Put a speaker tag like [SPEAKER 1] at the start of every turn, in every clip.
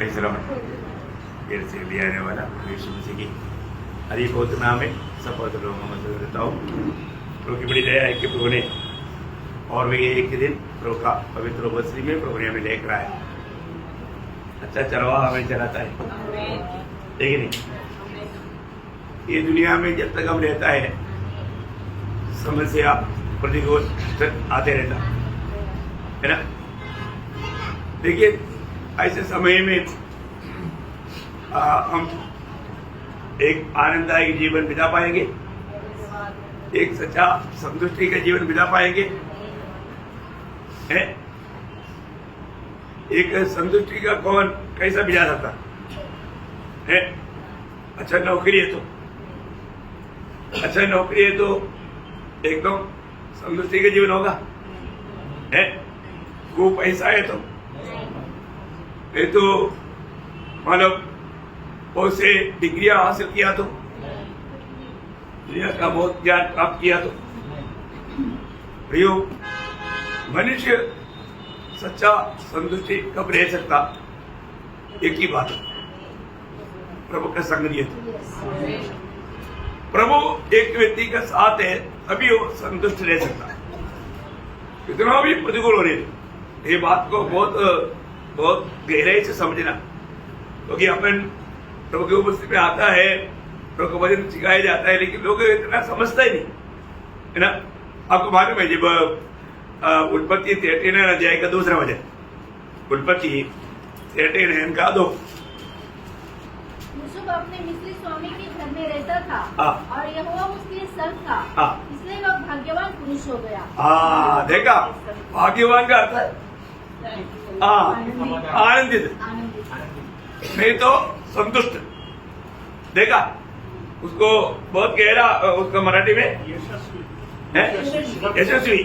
[SPEAKER 1] Praise the Lord. देर से भी आने वाला यीशु मसीह की हरी पवित्र नाम में सब लोगों में देता हूँ। प्रभु की बड़ी दया है कि प्रभु ने और भी एक दिन प्रभु का पवित्र उपस्थिति में प्रभु ने हमें लेकर आया। अच्छा चरवा हमें चलाता है, ठीक नहीं? ये दुनिया में जब तक हम रहता है समस्या प्रतिकूल आते रहता है ना। देखिए ऐसे समय में हम एक आनंददायक जीवन बिता पाएंगे, एक सच्चा संतुष्टि का जीवन बिता पाएंगे है? एक संतुष्टि का कौन कैसा बिता सकता है? अच्छा नौकरी है तो एकदम संतुष्टि का जीवन होगा है? वो पैसा है तो ये तो मतलब बहुत से डिग्रियां हासिल किया तो दुनिया का बहुत ज्ञान प्राप्त किया तो प्रियो मनुष्य सच्चा संतुष्टि कब रह सकता? एक ही बात, प्रभु का संग लिए तो प्रभु एक व्यक्ति का साथ है तभी वो संतुष्ट रह सकता। कितना भी प्रतिकूल हो रही है, ये बात को बहुत गहराई से समझना, क्योंकि अपन प्रभु की उपस्थिति में आता है, प्रभु को वचन सिखाया जाता है, लेकिन लोग इतना समझता ही नहीं है ना। आपको मालूम है जब उत्पत्ति 13 अध्याय का दूसरा वचन, उत्पत्ति 13 का 2,
[SPEAKER 2] यूसुफ अपने मिस्री स्वामी के घर में रहता था और यहोवा उसके संग था, इसलिए वह भाग्यवान पुरुष हो गया।
[SPEAKER 1] देखा भाग्यवान का अर्थ आनंदित, नहीं तो संतुष्ट। देखा उसको बहुत गहरा, उसका मराठी में यशस्वी,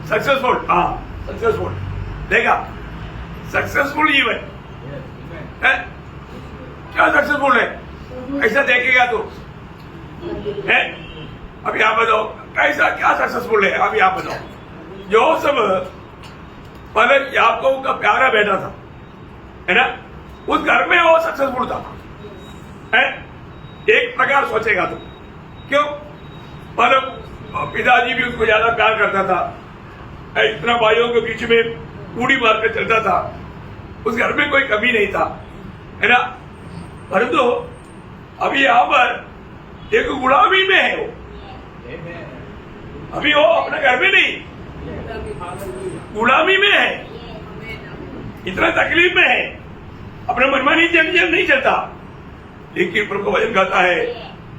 [SPEAKER 1] सक्सेसफुल, सक्सेसफुल। देखा सक्सेसफुल जीवन है क्या? सक्सेसफुल है ऐसा देखेगा तो है। अभी आप बताओ कैसा क्या सक्सेसफुल है? अभी आप बताओ। जो सब पहले याकूब का प्यारा बेटा था है ना, उस घर में वो सक्सेसफुल था है? एक प्रकार सोचेगा तो क्यों? पहले पिताजी भी उसको ज्यादा प्यार करता था, इतना भाइयों के बीच में उड़ी मार के चलता था, उस घर में कोई कमी नहीं था है ना। परंतु अभी यहाँ पर एक गुलामी में है वो, अभी वो अपने घर में नहीं, गुलामी में है, इतना तकलीफ में है, अपने मनमानी जम नहीं चलता। लेकिन प्रभु वचन कहता है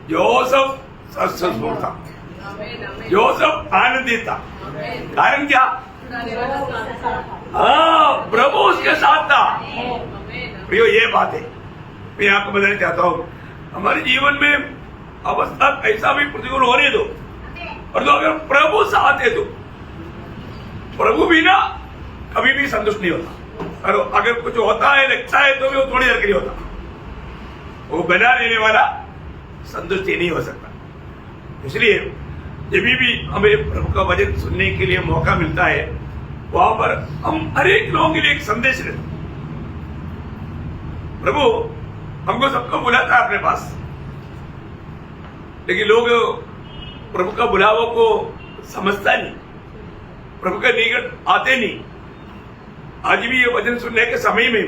[SPEAKER 1] जोसेफ सक्सेसफुल था, जोसेफ आनंदित था। कारण क्या? प्रभु उसके साथ था। प्रियो ये बात है, मैं आपको बताना चाहता हूँ, हमारे जीवन में अवस्था ऐसा भी प्रतिकूल हो रही दो, और तो अगर प्रभु साथ है तो प्रभु भी ना कभी भी संतुष्ट नहीं होता। और अगर कुछ होता है लगता है तो भी वो थोड़ी देर के लिए होता, वो बना लेने वाला संतुष्टि नहीं हो सकता। इसलिए जब भी हमें प्रभु का वचन सुनने के लिए मौका मिलता है, वहां पर हम हर एक लोगों के लिए एक संदेश लेते। प्रभु हमको सबको बुलाता है अपने पास, लेकिन लोग प्रभु का बुलावा को समझता नहीं, प्रभु के निकट आते नहीं। आज भी ये वचन सुनने के समय में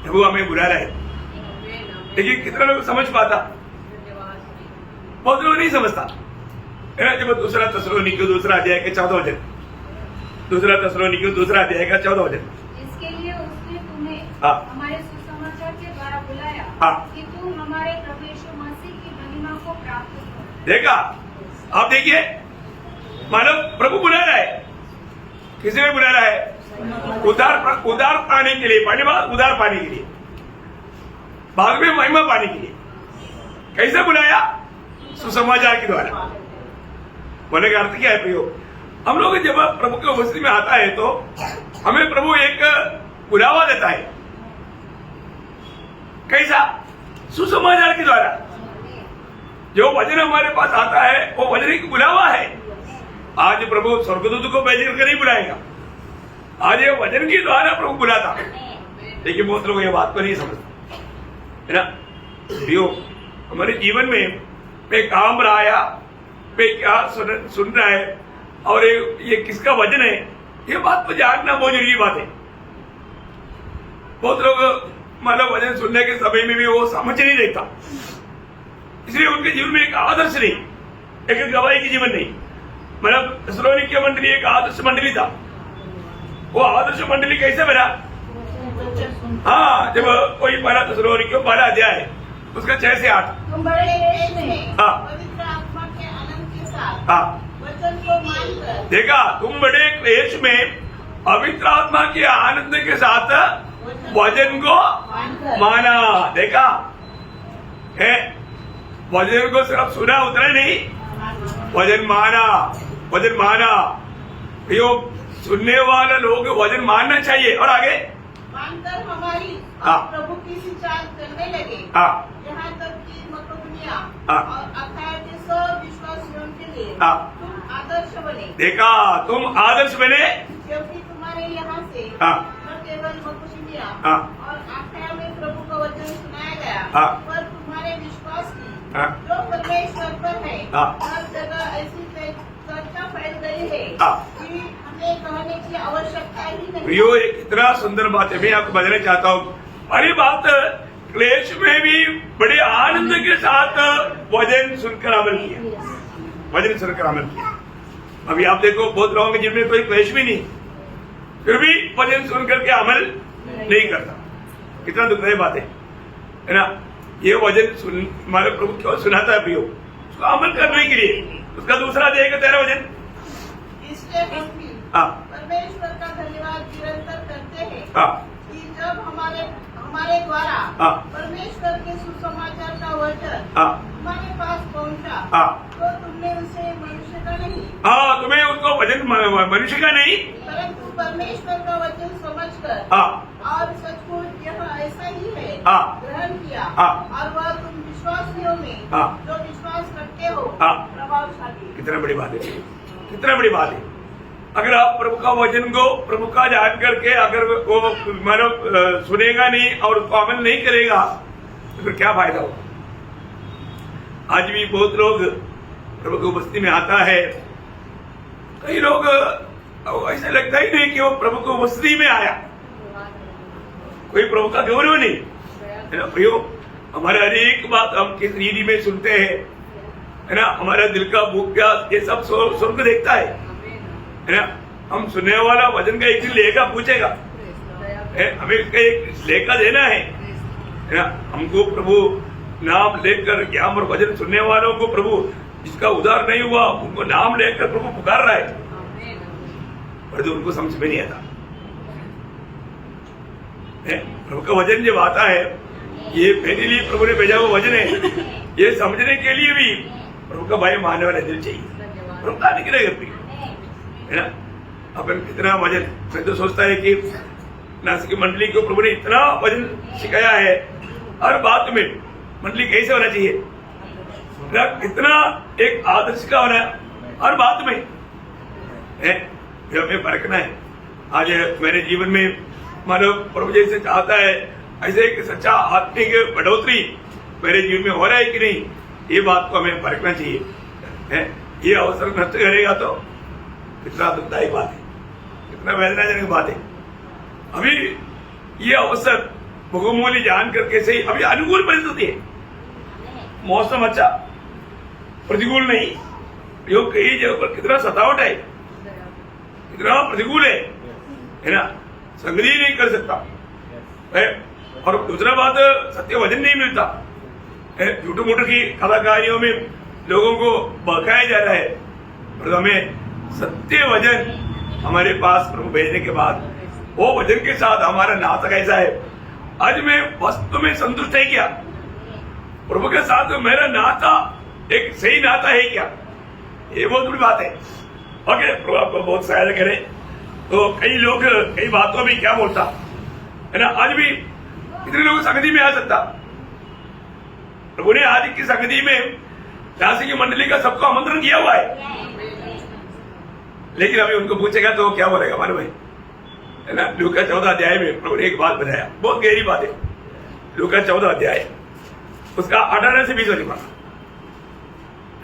[SPEAKER 1] प्रभु हमें बुला रहा है, लेकिन कितना लोग समझ पाता? बहुत लोग नहीं समझता है ना। जब दूसरा तस्सलोनिकियों दूसरा अध्याय के 14 वचन, दूसरा तस्सलोनिकियों दूसरा अध्याय का 14 वचन,
[SPEAKER 2] इसके लिए उसने तुम्हें हमारे सुसमाचार के द्वारा बुलाया कि तुम हमारे प्रभु यीशु मसीह की महिमा को प्राप्त करो। देखा
[SPEAKER 1] आप देखिए, मानो प्रभु बुला रहा है, किसी में बुला रहा है? उदार पाने के लिए, पाने बाद उदार पाने के लिए, बाद में महिमा पाने के लिए। कैसे बुलाया? सुसमाचार के द्वारा। बोले का अर्थ क्या है प्रियो? हम लोग जब प्रभु के उपस्थिति में आता है तो हमें प्रभु एक बुलावा देता है। कैसा? सुसमाचार के द्वारा। जो वचन हमारे पास आता है वो वचन एक बुलावा है। आज प्रभु स्वर्गदूत को भेज कर नहीं बुलाएगा, आज ये वचन के द्वारा प्रभु बुलाता लेकिन बहुत लोग ये बात को नहीं समझते, है ना। यो हमारे जीवन में मैं काम रहा आया, मैं क्या सुन रहा है और ये किसका वजन है, ये बात को जानना बहुत जरूरी बात है। बहुत लोग मतलब वजन सुनने के समय में भी वो समझ नहीं देता, इसलिए उनके जीवन में एक आदर्श नहीं, एक गवाही की जीवन नहीं। मतलब थेसलोनिके मंडली एक आदर्श मंडली था। वो आदर्श मंडली कैसे बना? हाँ, जब कोई पहला थेसलोनिके पहला अध्याय उसका 6 से 8
[SPEAKER 2] तुम बड़े देश में
[SPEAKER 1] हाँ
[SPEAKER 2] पवित्र आत्मा के आनंद के साथ
[SPEAKER 1] हाँ
[SPEAKER 2] वचन को मानकर
[SPEAKER 1] देखा, तुम बड़े क्लेश में पवित्र आत्मा के आनंद के साथ वचन को माना। देखा है, वचन को सिर्फ सुना उतना नहीं, वचन माना, वचन माना। यो सुनने वाले लोग वचन मानना चाहिए। और आगे
[SPEAKER 2] मानकर हमारी
[SPEAKER 1] हाँ।
[SPEAKER 2] प्रभु की सिंचाई करने लगे,
[SPEAKER 1] हाँ
[SPEAKER 2] यहाँ तक कि मकेदोनिया
[SPEAKER 1] हाँ।
[SPEAKER 2] और अखाया के सब विश्वासियों के लिए
[SPEAKER 1] हाँ।
[SPEAKER 2] तुम आदर्श बने।
[SPEAKER 1] देखा, तुम आदर्श बने,
[SPEAKER 2] क्योंकि तुम्हारे यहाँ से
[SPEAKER 1] हाँ।
[SPEAKER 2] न केवल मकेदोनिया
[SPEAKER 1] हाँ।
[SPEAKER 2] और अखाया में प्रभु का वचन सुनाया गया,
[SPEAKER 1] हाँ।
[SPEAKER 2] पर तुम्हारे विश्वास की
[SPEAKER 1] हाँ।
[SPEAKER 2] जो परमेश्वर पर है
[SPEAKER 1] हाँ।
[SPEAKER 2] हर जगह ऐसी चर्चा फैल गई है
[SPEAKER 1] हाँ।
[SPEAKER 2] कि हमें कहने की आवश्यकता ही नहीं।
[SPEAKER 1] यो एक इतना सुंदर बात है, मैं आपको बताना चाहता हूँ। पहली बात, क्लेश में भी बड़े आनंद के साथ वचन सुनकर अमल किया, वचन सुनकर अमल किया। अभी आप देखो, बहुत लोगों के जीवन में कोई क्लेश भी नहीं, फिर भी वचन सुनकर के अमल नहीं करता। कितना दुखदायी बात है ना। ये वचन सुन हमारे प्रभु क्यों सुनाता है प्रियो? उसको अमल करने के लिए। उसका दूसरा देगा तेरा वचन,
[SPEAKER 2] इसलिए हम भी
[SPEAKER 1] हाँ
[SPEAKER 2] परमेश्वर का धन्यवाद निरंतर करते हैं
[SPEAKER 1] हाँ
[SPEAKER 2] कि जब हमारे द्वारा
[SPEAKER 1] हाँ।
[SPEAKER 2] परमेश्वर के सुसमाचार का वचन
[SPEAKER 1] हाँ
[SPEAKER 2] हमारे पास पहुंचा,
[SPEAKER 1] हाँ
[SPEAKER 2] तो तुमने उसे मनुष्य का नहीं
[SPEAKER 1] हाँ, तुम्हें उसको वचन मनुष्य का नहीं
[SPEAKER 2] परंतु परमेश्वर का वचन समझकर
[SPEAKER 1] हाँ
[SPEAKER 2] और सचमुच यह ऐसा ही है
[SPEAKER 1] हाँ।
[SPEAKER 2] ग्रहण किया,
[SPEAKER 1] हाँ।
[SPEAKER 2] और वह तुम विश्वासियों में
[SPEAKER 1] हाँ।
[SPEAKER 2] जो विश्वास रखते हो
[SPEAKER 1] हाँ।
[SPEAKER 2] प्रभावशाली।
[SPEAKER 1] कितना बड़ी बात है, कितना बड़ी बात है। अगर आप प्रभु का वचन को प्रभु का जान करके अगर वो मानो सुनेगा नहीं और उसको अमल नहीं करेगा तो फिर क्या फायदा होगा? आज भी बहुत लोग प्रभु की उपस्थिति में आता है, कई लोग ऐसा लगता ही नहीं कि वो प्रभु की उपस्थिति में आया, कोई प्रभु का गौरव नहीं, है ना प्रियो। हमारे हर एक बात हम किस रीति में सुनते हैं, है ना। हमारा दिल का भूख प्यास ये सब स्वर्ग देखता है ना। हम सुनने वाला वचन का एक दिन लेखा पूछेगा, हमें इसका एक लेखा देना है ना। हमको प्रभु नाम लेकर ज्ञान और वचन सुनने वालों को प्रभु जिसका उद्धार नहीं हुआ उनको नाम लेकर प्रभु पुकार रहा है, पर तो उनको समझ में नहीं आता। प्रभु का वचन जब आता है, ये मेरे लिए प्रभु ने भेजा हुआ वचन है, ये समझने के लिए भी प्रभु का भय मानने वाला दिल चाहिए। प्रभु कहा निकलेगा है ना। अपन कितना वचन, मैं तो सोचता है कि नासिक मंडली को प्रभु ने इतना वचन सिखाया है, हर बात में मंडली कैसे होना चाहिए ना, इतना एक आदर्श का होना हर बात में है। हमें परखना है। आज मेरे जीवन में मानो प्रभु जैसे चाहता है ऐसे एक सच्चा आत्मिक बढ़ोतरी मेरे जीवन में हो रहा है कि नहीं, ये बात को हमें परखना चाहिए है। ये अवसर नष्ट करेगा तो कितना दुखदायी बात है, कितना वेदनाजनक बात है। अभी ये अवसर बहुमूल्य जान करके सही, अभी अनुकूल परिस्थिति है, मौसम अच्छा, प्रतिकूल नहीं। यो कई जगह पर कितना सतावट है, कितना प्रतिकूल है ना, संगति नहीं कर सकता है। और दूसरा बात, सत्य वचन नहीं मिलता है, झूठे मूठे की कलाकारियों में लोगों को बहकाया जा रहा है। और हमें सत्य वचन हमारे पास प्रभु भेजने के बाद वो वचन के साथ हमारा नाता कैसा है? आज मैं वस्तु में संतुष्ट है क्या? प्रभु के साथ मेरा नाता एक सही नाता है क्या? ये बहुत बड़ी बात है। ओके, प्रभु आपको बहुत सहायता करे। तो कई लोग कई बातों में क्या बोलता है ना, आज भी कितने लोग संगति में आ सकता। प्रभु ने आज की संगति में दासी की मंडली का सबको आमंत्रण किया हुआ है, लेकिन अभी उनको पूछेगा तो क्या बोलेगा मालूम है? है ना, लूका 14 अध्याय में प्रभु ने एक बात बताया, बहुत गहरी बात है। लूका 14 अध्याय उसका 18 से 20 वाली बात।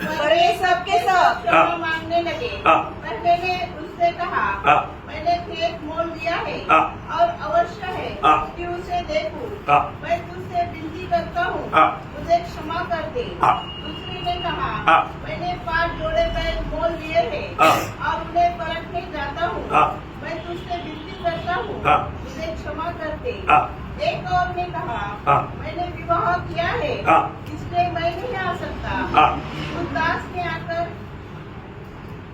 [SPEAKER 3] पर ये सब के सब क्षमा मांगने लगे।
[SPEAKER 1] हाँ।
[SPEAKER 3] पर मैंने उससे कहा,
[SPEAKER 1] हाँ।
[SPEAKER 3] मैंने खेत मोल दिया है
[SPEAKER 1] हाँ।
[SPEAKER 3] और अवश्य है
[SPEAKER 1] हाँ।
[SPEAKER 3] कि उसे देखूं।
[SPEAKER 1] हाँ।
[SPEAKER 3] मैं तुझसे विनती करता हूँ,
[SPEAKER 1] हाँ।
[SPEAKER 3] मुझे क्षमा कर दे।
[SPEAKER 1] हाँ।
[SPEAKER 3] दूसरी ने कहा,
[SPEAKER 1] हाँ।
[SPEAKER 3] मैंने 5 जोड़े बैल मोल लिए हैं
[SPEAKER 1] हाँ।
[SPEAKER 3] और उन्हें परखने जाता हूँ।
[SPEAKER 1] हाँ।
[SPEAKER 3] मैं तुझसे विनती करता हूँ,
[SPEAKER 1] हाँ।
[SPEAKER 3] मुझे क्षमा कर दे।
[SPEAKER 1] हाँ।
[SPEAKER 3] एक और ने कहा,
[SPEAKER 1] हाँ।
[SPEAKER 3] मैंने विवाह किया है,
[SPEAKER 1] हाँ।
[SPEAKER 3] इसलिए मैं नहीं आ सकता।
[SPEAKER 1] हाँ।
[SPEAKER 3] उस दास ने आकर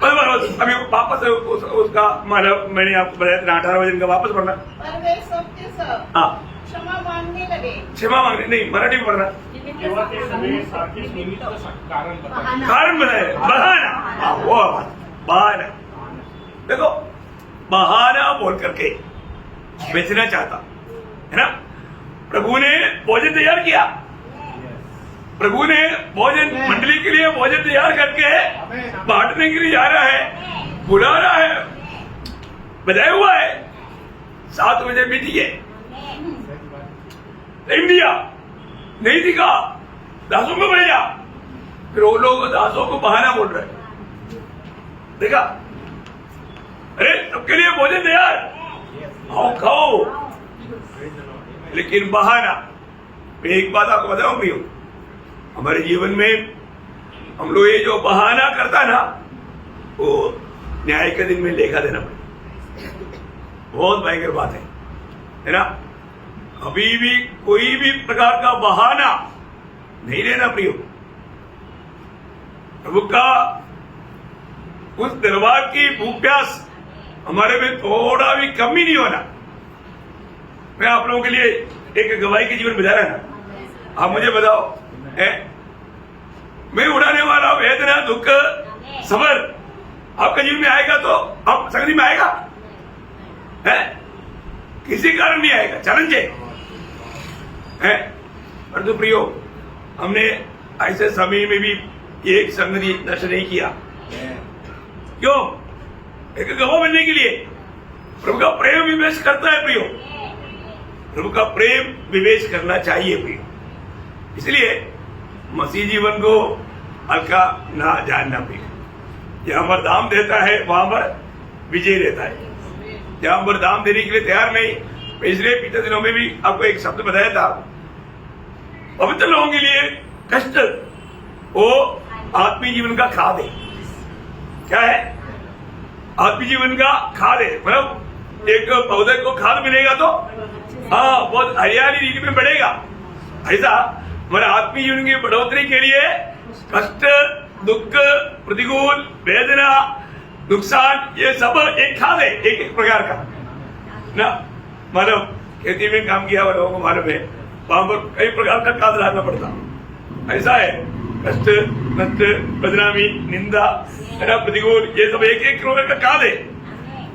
[SPEAKER 1] बस अभी वापस उसका मतलब मैंने आपको बताया था 18 वजन का वापस पढ़ना।
[SPEAKER 3] पर वे सब के सब
[SPEAKER 1] हाँ,
[SPEAKER 3] क्षमा मांगने लगे।
[SPEAKER 1] क्षमा मांगने नहीं, मराठी में पढ़ना।
[SPEAKER 4] तेव्हा ते सगळे सारखेच निमित्त कारण बताए.
[SPEAKER 1] कारण बताए, बहाना। हाँ, वो बात, बहाना। देखो, बहाना बोल करके बेचना चाहता है ना। प्रभु ने भोजन तैयार किया, प्रभु ने भोजन मंडली के लिए भोजन तैयार करके बांटने के लिए जा रहा है, बुला रहा है, बजाया हुआ है। 7 बजे मीटिंग है, इंडिया नहीं दिखा, दासों को भेजा, फिर वो लोग दासों को बहाना बोल रहे हैं। देखा, अरे सबके लिए भोजन तैयार, आओ खाओ, लेकिन बहाना। मैं एक बात आपको बताऊं भी, हमारे जीवन में हम लोग ये जो बहाना करता ना, वो न्याय के दिन में लेखा देना पड़ेगा। बहुत भयंकर बात है ना। अभी भी कोई भी प्रकार का बहाना नहीं लेना प्रियो। प्रभु का उस दरबार की भूख प्यास हमारे में थोड़ा भी कमी नहीं होना। मैं आप लोगों के लिए एक गवाही के जीवन बता रहा ना, आप मुझे बताओ, मैं उड़ाने वाला वेदना दुख सबर आपका जीवन में आएगा तो आप संगति में आएगा है, किसी कारण नहीं आएगा, चैलेंज है। परंतु प्रियो, हमने ऐसे समय में भी एक संगति नष्ट नहीं किया। क्यों? एक गवाह बनने के लिए। प्रभु का प्रेम विवेश करता है प्रियो, प्रभु का प्रेम विवेश करना चाहिए प्रियो। इसलिए मसीह जीवन को हल्का ना जानना प्रियो। जहां पर दाम देता है वहां पर विजय रहता है। जहां पर दाम देने के लिए तैयार नहीं, पिछले पिछले दिनों में भी आपको एक शब्द बताया था, पवित्र लोगों के लिए कष्ट वो आत्मीय जीवन का खाद है। क्या है? आत्मीय जीवन का खाद है। मतलब एक पौधे को खाद मिलेगा तो हाँ, बहुत हरियाली रीति में बढ़ेगा। ऐसा हमारे आत्मीय जीवन की बढ़ोतरी के लिए कष्ट दुख प्रतिकूल वेदना नुकसान ये सब एक खाद है, एक प्रकार का ना। मालूम खेती में काम किया हुआ लोगों को मालूम है, वहां पर कई प्रकार का खाद डालना पड़ता। ऐसा है, कष्ट नष्ट बदनामी निंदा प्रतिकूल ये सब एक प्रकार का खाद है।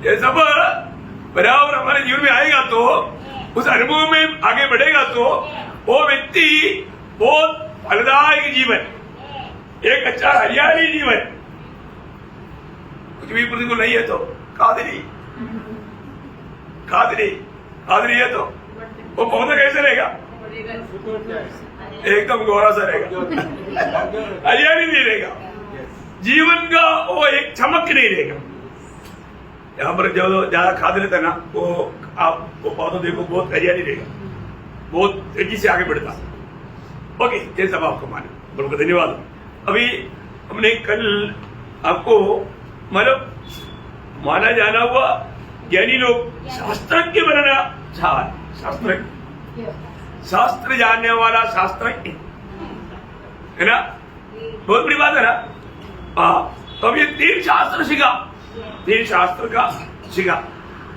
[SPEAKER 1] ये सब बराबर हमारे जीवन में आएगा तो उस अनुभव में आगे बढ़ेगा तो वो व्यक्ति बहुत फलदायक जीवन, एक अच्छा हरियाली जीवन। कुछ भी प्रतिकूल नहीं है तो खाद नहीं है तो वो पौधा कैसे रहेगा? एकदम गोरा सा रहेगा, हरियाली नहीं रहेगा, जीवन का वो एक चमक नहीं रहेगा। यहाँ पर जो ज्यादा खाद रहता है ना, वो आप वो पौधा देखो बहुत हरियाली रहेगा, बहुत तेजी से आगे बढ़ता। ओके, ये सब आपको माने, बहुत धन्यवाद। अभी हमने कल आपको मतलब माना जाना हुआ ज्ञानी लोग शास्त्रज्ञ बनना चाह, शास्त्र जानने वाला शास्त्रज्ञ है ना, बहुत बड़ी बात है ना। हाँ, तो अब ये 3 शास्त्र सीखा, 3 शास्त्र का सीखा।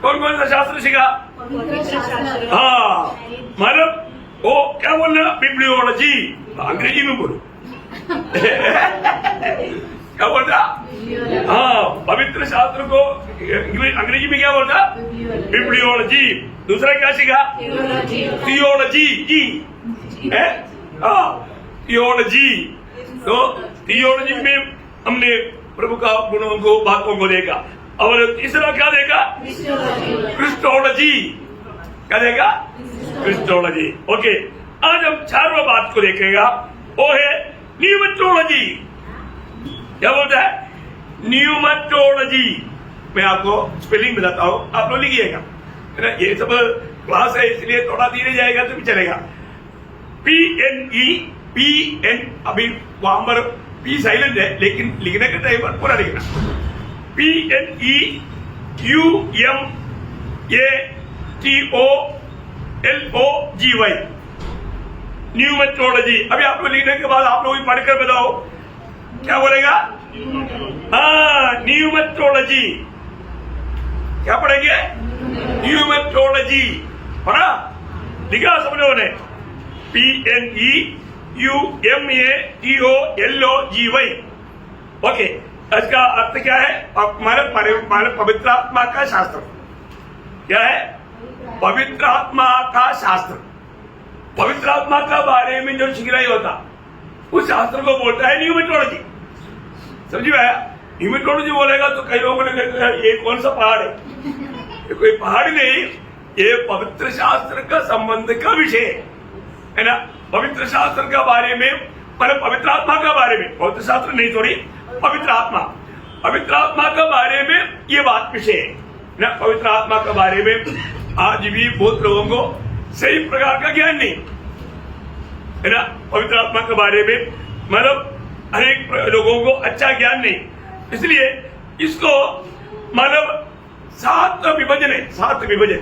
[SPEAKER 1] कौन कौन सा शास्त्र सीखा? हाँ, मतलब वो क्या बोलना, बिब्लियोलॉजी, अंग्रेजी में बोलो क्या बोलता? हाँ, पवित्र शास्त्र को अंग्रेजी में क्या बोलता? बिब्लियोलॉजी। दूसरा क्या सीखा? थियोलॉजी है, हाँ थियोलॉजी। तो थियोलॉजी में हमने प्रभु का गुणों को बातों को देखा। और तीसरा क्या देगा? क्रिस्टोलॉजी। क्या देगा? क्रिस्टोलॉजी। ओके, आज हम 4वां बात को देखेगा, वो है न्यूमेटोलॉजी। क्या बोलता है? न्यूमेटोलॉजी। मैं आपको स्पेलिंग बताता हूं, आप लोग लिखिएगा, है ना? ये सब क्लास है इसलिए थोड़ा धीरे जाएगा तो भी चलेगा। PNE, अभी वहां पर P साइलेंट है, लेकिन लिखने के टाइम पर पूरा लिखना। PNEUMATOLOGY, न्यूमेटोलॉजी। अभी आप लोग लिखने के बाद आप लोग भी पढ़कर बताओ क्या बोलेगा? हाँ, न्यूमेटोलॉजी। क्या पढ़ेंगे? न्यूमेटोलॉजी। पढ़ा? लिखा सब लोगों ने? PNEUMATOLOGY। ओके, इसका अर्थ क्या है? हमारे पवित्र आत्मा का शास्त्र। क्या है? पवित्र आत्मा का शास्त्र। पवित्र आत्मा का बारे में जो शिखराई होता, उस शास्त्र को बोलता है न्यूमेटोलॉजी। समझ में आया? न्यूमेटोलॉजी बोलेगा तो कई लोगों ने कहा ये कौन सा पहाड़ है? ये कोई पहाड़ नहीं, ये पवित्र शास्त्र का संबंध का विषय है ना? पवित्र शास्त्र के बारे में, मतलब पवित्र आत्मा के बारे में, पवित्र शास्त्र नहीं थोड़ी, पवित्र आत्मा के बारे में ये बात विषय है ना? पवित्र आत्मा के बारे में आज भी बहुत लोगों को सही प्रकार का ज्ञान नहीं है ना? पवित्र आत्मा के बारे में मतलब अनेक लोगों को अच्छा ज्ञान नहीं, इसलिए इसको मतलब 7 विभाजन है। 7 विभाजन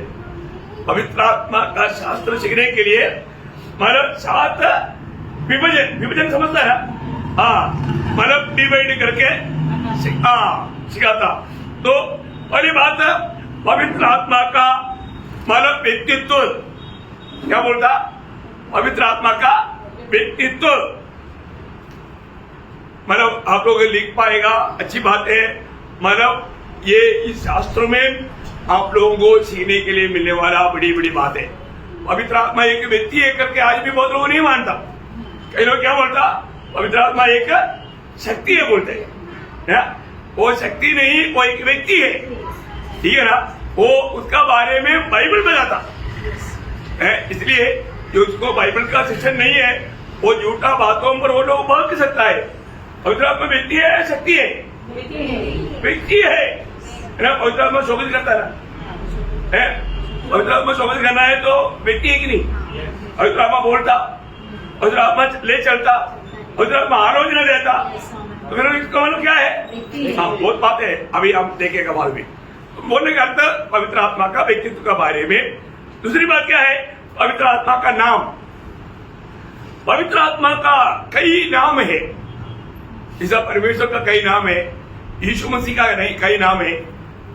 [SPEAKER 1] पवित्र आत्मा का शास्त्र सीखने के लिए, मतलब 7 विभाजन समझता है? हाँ, मतलब डिवाइड करके सिखाता। तो पहली बात, पवित्र आत्मा का मतलब व्यक्तित्व। क्या बोलता? पवित्र आत्मा का व्यक्तित्व। मतलब आप लोग लिख पाएगा, अच्छी बात है। मतलब ये इस शास्त्र में आप लोगों को सीखने के लिए मिलने वाला बड़ी बड़ी बात है। पवित्र आत्मा एक व्यक्ति है करके आज भी बहुत लोग नहीं मानता। कई लोग क्या बोलता? पवित्र आत्मा एक शक्ति है बोलते हैं। वो शक्ति नहीं, वो एक व्यक्ति है, ठीक है ना? वो उसका बारे में बाइबल बताता है, इसलिए जो उसको बाइबल का शिक्षण नहीं है वो झूठा बातों पर वो लोग बहक सकता है। पवित्र आत्मा व्यक्ति है या शक्ति है? व्यक्ति है ना? पवित्र आत्मा शोभित करता है। पवित्र आत्मा शोभित करना है तो व्यक्ति है कि नहीं? पवित्र आत्मा बोलता, पवित्र आत्मा ले चलता, पवित्र आत्मा आलोचना देता, तो फिर इसका मतलब क्या है? हाँ, बहुत बात है, अभी हम देखेगा बाद में। तो बोलने का अर्थ पवित्र आत्मा का व्यक्तित्व के बारे में। दूसरी बात क्या है? पवित्र आत्मा का नाम। पवित्र आत्मा का कई नाम है। जैसा परमेश्वर का कई नाम है, यीशु मसीह का नहीं कई नाम है,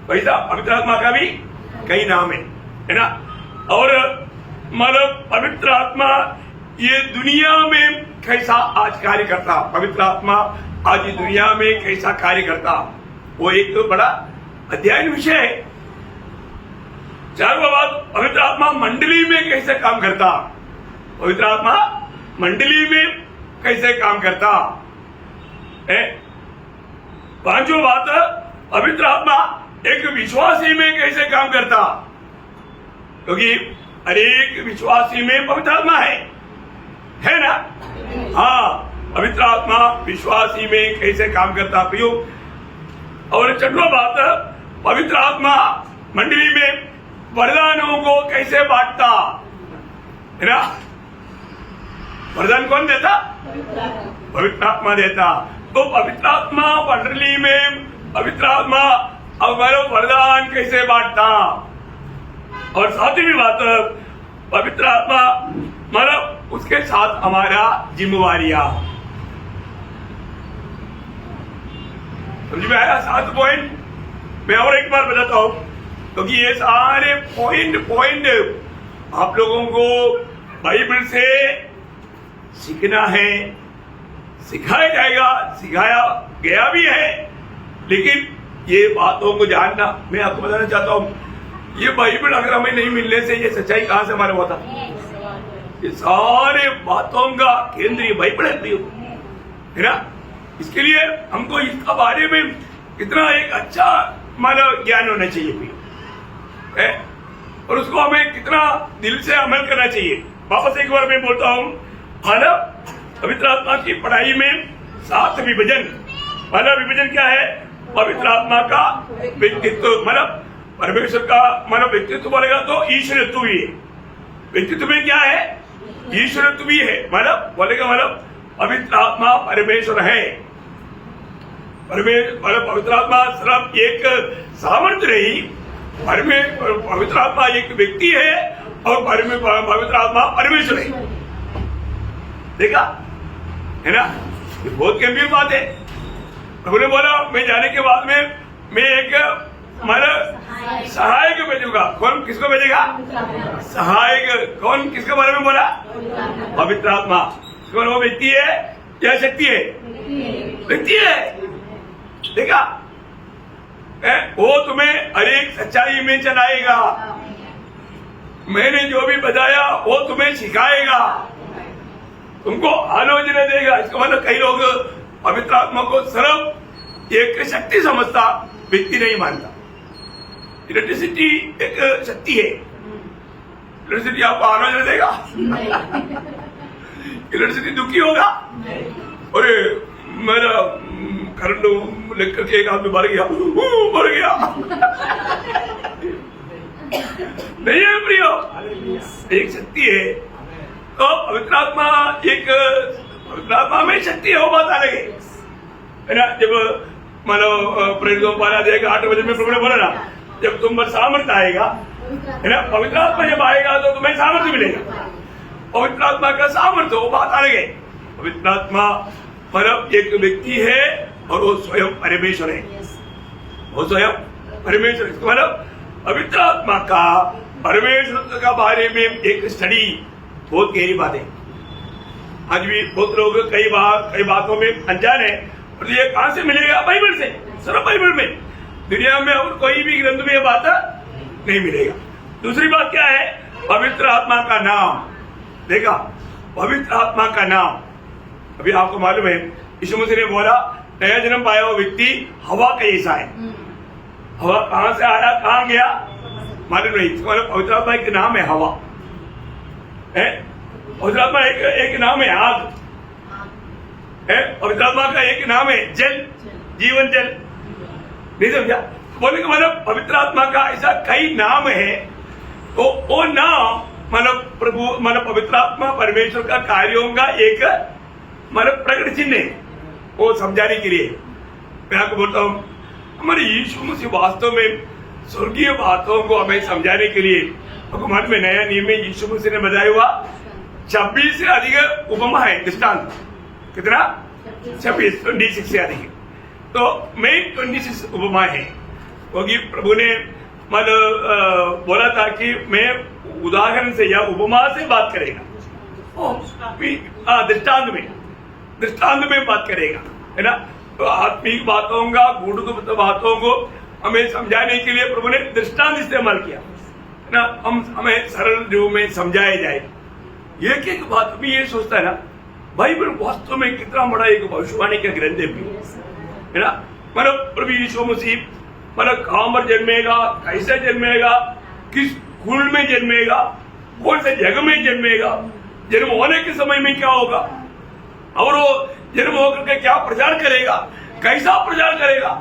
[SPEAKER 1] वैसा पवित्र आत्मा का भी कई नाम है ना? और मतलब पवित्र आत्मा ये दुनिया में कैसा आज कार्य करता, पवित्र आत्मा आज इस दुनिया में कैसा कार्य करता, वो एक तो बड़ा अध्ययन विषय है। 4वां बात, पवित्र आत्मा मंडली में कैसे काम करता। पवित्र आत्मा मंडली में कैसे काम करता है। 5वां बात, पवित्र आत्मा एक विश्वासी में कैसे काम करता, क्योंकि अनेक विश्वासी में पवित्र आत्मा है ना? हाँ, पवित्र आत्मा विश्वासी में कैसे काम करता प्रियो। और 6वां बात, पवित्र आत्मा मंडली में वरदानों को कैसे बांटता है ना? वरदान कौन देता? पवित्र आत्मा देता। तो पवित्र आत्मा मंडली में पवित्र आत्मा हमारा वरदान कैसे बांटता। और 7वीं बात, पवित्र आत्मा मतलब उसके साथ हमारा जिम्मेवारियां। समझ में आया? 7 पॉइंट मैं और एक बार बताता हूं, क्योंकि ये सारे पॉइंट आप लोगों को बाइबल से सीखना है, सिखाया जाएगा, सिखाया गया भी है, लेकिन ये बातों को जानना मैं आपको बताना चाहता हूं। ये बाइबल अगर हमें नहीं मिलने से ये सच्चाई कहां से हमारे होता? ये सारे बातों का केंद्रीय बाइबल है ना? इसके लिए हमको इसका बारे में इतना एक अच्छा मानव ज्ञान होना चाहिए भी है, और उसको हमें कितना दिल से अमल करना चाहिए। वापस एक बार मैं बोलता हूँ, मानव पवित्र आत्मा की पढ़ाई में 7 विभाजन। मानव विभाजन क्या है? पवित्र आत्मा का व्यक्तित्व, मतलब परमेश्वर का मानव व्यक्तित्व बोलेगा तो ईश्वरत्व भी है। व्यक्तित्व में क्या है? ईश्वरत्व भी है। मतलब बोलेगा मतलब पवित्र आत्मा परमेश्वर है। पवित्र आत्मा सिर्फ एक सामर्थ्य नहीं, पवित्र आत्मा एक व्यक्ति है और पवित्र आत्मा परमेश्वर है। देखा है ना, ये बहुत गंभीर बात है। प्रभु ने बोला मैं जाने के बाद में मैं एक सहायक भेजूंगा। कौन किसको भेजेगा? सहायक। कौन किसके बारे में बोला? पवित्र आत्मा। कौन? वो व्यक्ति है या शक्ति है? व्यक्ति है। देखा, वो तुम्हें हर एक सच्चाई में चलाएगा। मैंने जो भी बताया वो तुम्हें सिखाएगा, तुमको आलोचना देगा। इसका मतलब कई लोग पवित्र आत्मा को सिर्फ एक शक्ति समझता, व्यक्ति नहीं मानता। इलेक्ट्रिसिटी एक शक्ति है। इलेक्ट्रिसिटी आपको आलोचना देगा? इलेक्ट्रिसिटी दुखी होगा? अरे मेरा करंट लेकर के एक आदमी मर गया, मर गया। नहीं है प्रियो, एक शक्ति है। तो पवित्र आत्मा एक पवित्र आत्मा में शक्ति है, वो बात अलग है ना। जब मानो प्रेरितों 8 बजे में प्रभु ने बोला ना, जब तुम पर सामर्थ्य आएगा है ना, पवित्र आत्मा जब आएगा तो तुम्हें सामर्थ्य मिलेगा। पवित्र आत्मा का सामर्थ्य वो बात अलग है। पवित्र आत्मा मतलब एक व्यक्ति है और वो स्वयं परमेश्वर है। वो स्वयं परमेश्वर। मतलब पवित्र आत्मा का परमेश्वर का बारे में एक स्टडी बहुत गहरी बात है। आज भी बहुत लोग कई बातों में अनजान है, और ये कहां से मिलेगा? बाइबल से। सिर्फ बाइबल में, दुनिया में और कोई भी ग्रंथ में ये बात नहीं मिलेगा। दूसरी बात क्या है? पवित्र आत्मा का नाम। देखा, पवित्र आत्मा का नाम। अभी आपको मालूम है, यीशु मसीह ने बोला नया जन्म पाया हुआ व्यक्ति हवा का जैसा है। हवा कहां से आया, कहां गया मालूम नहीं। पवित्र आत्मा एक नाम है हवा है। पवित्र आत्मा एक नाम है आग है। पवित्र आत्मा का एक नाम है जल, जीवन जल। नहीं समझा? बोले कि मतलब पवित्र आत्मा का ऐसा कई नाम है, तो वो नाम मतलब प्रभु मतलब पवित्र आत्मा परमेश्वर का कार्यों का एक मतलब प्रकट चिन्ह है। वो समझाने के लिए मैं आपको बोलता हूँ, हमारे यीशु मसीह वास्तव में स्वर्गीय बातों को हमें समझाने के लिए भगवान में नया नियम में यीशु मसीह ने बताया हुआ 26 से अधिक उपमा है, दृष्टांत। कितना? 26 से अधिक। तो मैं 26 उपमा है, क्योंकि प्रभु ने मतलब बोला था कि मैं उदाहरण से या उपमा से बात करेगा। दृष्टांत में बात करेगा, है ना। तो आत्मिक बातों का गूढ़ बातों को हमें समझाने के लिए प्रभु ने दृष्टांत इस्तेमाल किया, है ना। हमें सरल रूप में समझाया जाए। एक एक बात भी ये सोचता है ना, बाइबल वास्तव में कितना बड़ा एक भविष्यवाणी का ग्रंथ है ना। मतलब प्रभु यीशु मसीह मतलब कहां पर जन्मेगा, कैसे जन्मेगा, किस कुल में जन्मेगा, कौन से जगह में जन्मेगा, जन्म होने के समय में क्या होगा, और वो जन्म होकर के क्या प्रचार करेगा, कैसा प्रचार करेगा।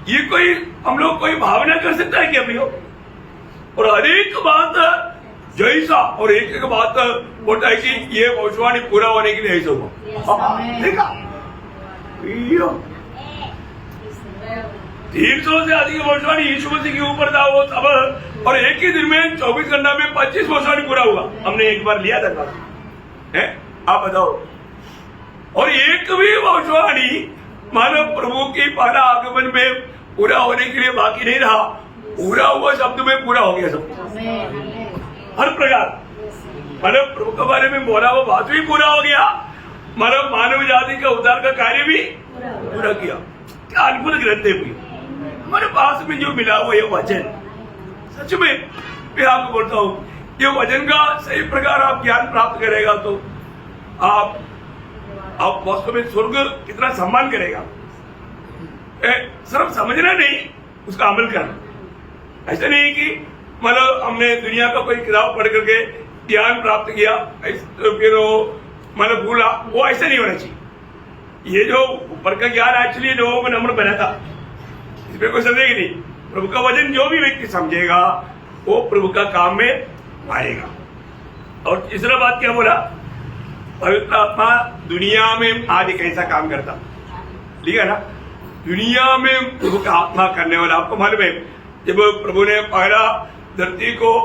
[SPEAKER 1] ये कोई हम लोग कोई भावना कर सकता है क्या भैया? और हर एक बात जैसा और एक बात बोलता है कि ये भविष्यवाणी पूरा होने के लिए ऐसा हुआ। देखा, 300 से अधिक भविष्यवाणी यीशु मसीह के ऊपर था वो सब, और एक ही दिन में 24 घंटा में 25 भविष्यवाणी पूरा हुआ। हमने एक बार लिया था है, आप बताओ। और एक भी भविष्यवाणी मानव प्रभु की पहला आगमन में पूरा होने के लिए बाकी नहीं रहा, पूरा हुआ शब्द में पूरा हो गया सब। हर प्रकार मानव प्रभु के बारे में बोला वो बात भी पूरा हो गया, मानव जाति का उद्धार का कार्य भी पूरा किया। क्या अद्भुत ग्रंथ है हमारे पास में जो मिला हुआ ये वचन। सच में मैं आपको बोलता हूँ, ये वचन का सही प्रकार आप ज्ञान प्राप्त करेगा तो आप वास्तव में स्वर्ग कितना सम्मान करेगा। सिर्फ समझना नहीं, उसका अमल करना। ऐसा नहीं कि मतलब हमने दुनिया का कोई किताब पढ़ करके ज्ञान प्राप्त किया फिर वो मतलब भूला, वो ऐसा नहीं होना चाहिए। ये जो ऊपर का ज्ञान एक्चुअली लोगों को नम्र बना था, इसमें कोई संदेह नहीं। प्रभु का वचन जो भी व्यक्ति समझेगा वो प्रभु का काम में आएगा। और तीसरा बात क्या बोला, पवित्र आत्मा दुनिया में आज कैसा काम करता, ठीक है ना। दुनिया में प्रभु का आत्मा करने वाला, आपको मालूम है जब प्रभु ने पहला धरती को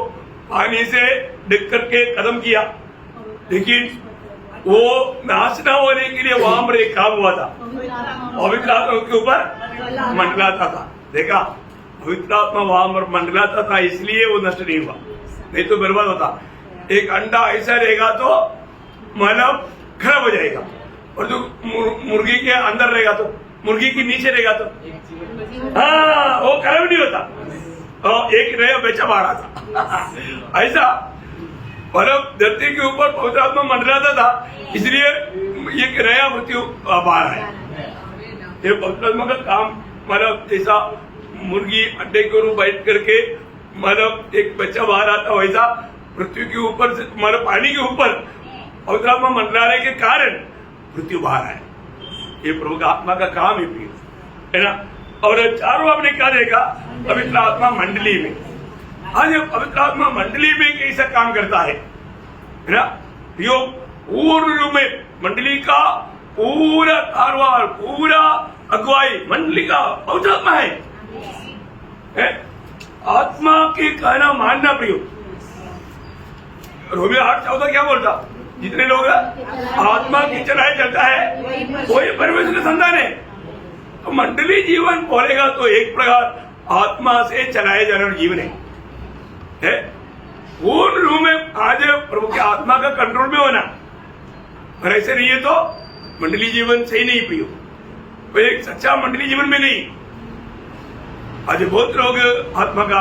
[SPEAKER 1] पानी से ढक करके कदम किया, लेकिन वो नाश न होने के लिए वहां पर एक काम हुआ था, पवित्र आत्मा के ऊपर मंडलाता था। देखा, पवित्र आत्मा वहां पर मंडलाता था, इसलिए वो नष्ट नहीं हुआ, नहीं तो बर्बाद होता। एक अंडा ऐसा रहेगा तो मतलब खराब हो जाएगा, और जो मुर्गी के अंदर रहेगा तो, मुर्गी के नीचे रहेगा तो हाँ वो खराब नहीं होता। और एक नया बच्चा बाहर आता ऐसा, मतलब धरती के ऊपर पवित्र आत्मा मंडराता था, इसलिए एक नया मृत्यु बाहर आया। ये पवित्र आत्मा का काम मतलब जैसा मुर्गी अंडे के ऊपर बैठ करके मतलब एक बच्चा बाहर आता, वैसा पृथ्वी के ऊपर मतलब पानी के ऊपर पवित्र आत्मा मंडराने के कारण मृत्यु बाहर आए। ये प्रभु का आत्मा का काम है ना। और चारों आपने क्या देखा, पवित्र आत्मा मंडली में। आज पवित्र आत्मा मंडली में कैसा काम करता है ना। यो पूर्ण रूप में मंडली का पूरा कारवार, पूरा अगुवाई मंडली का पवित्र आत्मा है। आत्मा के कहना मानना प्रियो। रोमियो 8:14 क्या बोलता, जितने लोग आत्मा की चलाए चलता है वही परमेश्वर का संतान है। तो मंडली जीवन बोलेगा तो एक प्रकार आत्मा से चलाए जाने वाला जीवन है। पूर्ण रूप में आज प्रभु के आत्मा का कंट्रोल में होना, और ऐसे नहीं है तो मंडली जीवन सही नहीं पियो, तो एक सच्चा मंडली जीवन में नहीं। आज बहुत लोग आत्मा का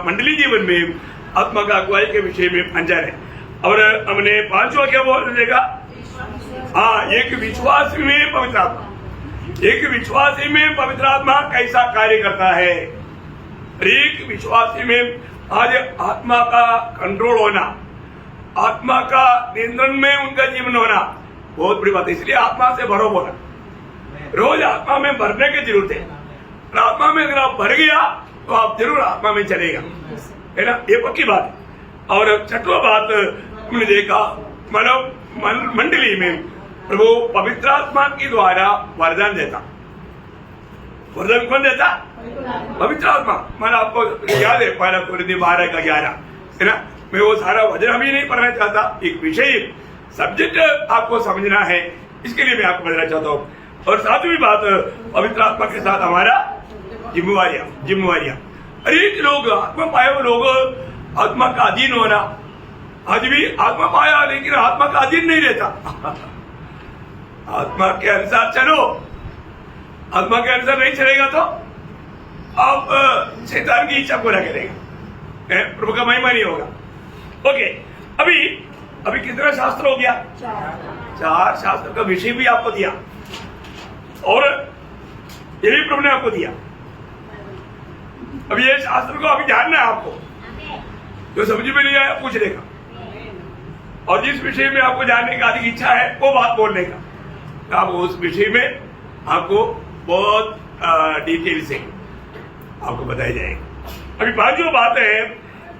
[SPEAKER 1] मंडली जीवन में आत्मा का अगुवाई के विषय में अनजान है। और हमने 5वां क्या बोल देगा, हाँ, एक विश्वास में पवित्र आत्मा, एक विश्वासी में पवित्र आत्मा कैसा कार्य करता है। एक विश्वासी में आज आत्मा का कंट्रोल होना, आत्मा का नियंत्रण में उनका जीवन होना बहुत बड़ी बात है। इसलिए आत्मा से भरो बोला, रोज आत्मा में भरने की जरूरत है। आत्मा में अगर आप भर गया तो आप जरूर आत्मा में चलेगा, है ना, ये पक्की बात। और 6वां बात हमने देखा, मतलब मंडली में प्रभु पवित्र आत्मा के द्वारा वरदान देता। वरदान कौन देता, पवित्र आत्मा। मैंने आपको याद है 1 कोरिन्थियों 12:11, है ना। मैं वो सारा वचन अभी नहीं पढ़ना चाहता, एक विषय सब्जेक्ट आपको समझना है, इसके लिए मैं आपको बताना चाहता हूँ। और 7वीं बात, पवित्र आत्मा के साथ हमारा जिम्मेवारियां। अनेक लोग आत्मा पाए हुए लोग आत्मा का अधीन होना, आज भी आत्मा पाया लेकिन आत्मा का अधीन नहीं रहता। आत्मा के अनुसार चलो, आत्मा के अनुसार नहीं चलेगा तो आप शैतान की इच्छा पूरा करेगा, प्रभु का महिमा नहीं होगा। ओके, अभी कितना शास्त्र हो गया, 4 शास्त्र का विषय भी आपको दिया, और ये भी प्रभु ने आपको दिया। अब ये शास्त्र को अभी जानना है आपको, जो समझ में नहीं आया पूछने का, और जिस विषय में आपको जानने का अधिक इच्छा है वो बात बोलने का, आप उस विषय में आपको बहुत डिटेल से आपको बताया जाएगा। अभी 5वीं बात है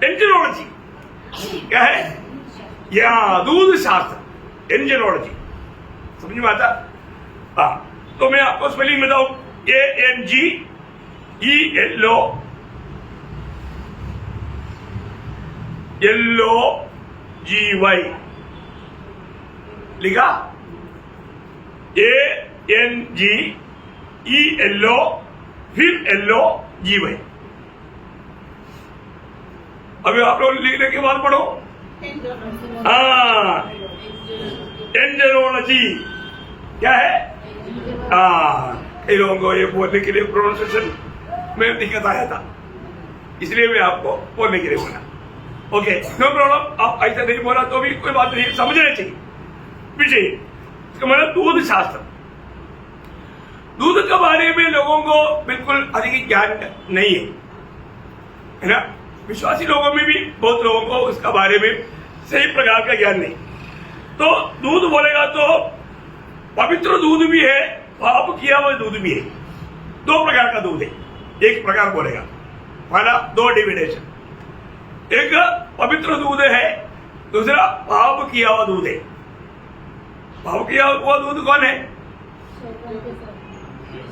[SPEAKER 1] एंजेलॉजी। क्या है, यह दूध शास्त्र, एंजेलॉजी समझ में आता। हाँ, तो मैं आपको स्पेलिंग बताऊं, ANGELOGY लिखा, ANGELO फिर LOGY। अभी आप लोग लिखने के बाद पढ़ो, हाँ, एंजेलॉजी क्या है। कई लोगों को ये बोलने के लिए प्रोनाउंसिएशन में दिक्कत आया था, इसलिए मैं आपको बोलने के लिए बोला। ओके, नो प्रॉब्लम, आप ऐसा नहीं बोला तो भी कोई बात नहीं, समझना चाहिए विषय। इसका मतलब दूध शास्त्र। दूध के बारे में लोगों को बिल्कुल अधिक ज्ञान नहीं है ना। विश्वासी लोगों में भी बहुत लोगों को उसका बारे में सही प्रकार का ज्ञान नहीं। तो दूध बोलेगा तो पवित्र दूध भी है, पाप किया हुआ दूध भी है। दो प्रकार का दूध है, एक प्रकार बोलेगा, पहला दो डिविडेशन, एक पवित्र दूध है, दूसरा पाप किया हुआ दूध है। पाप किया हुआ दूध कौन है?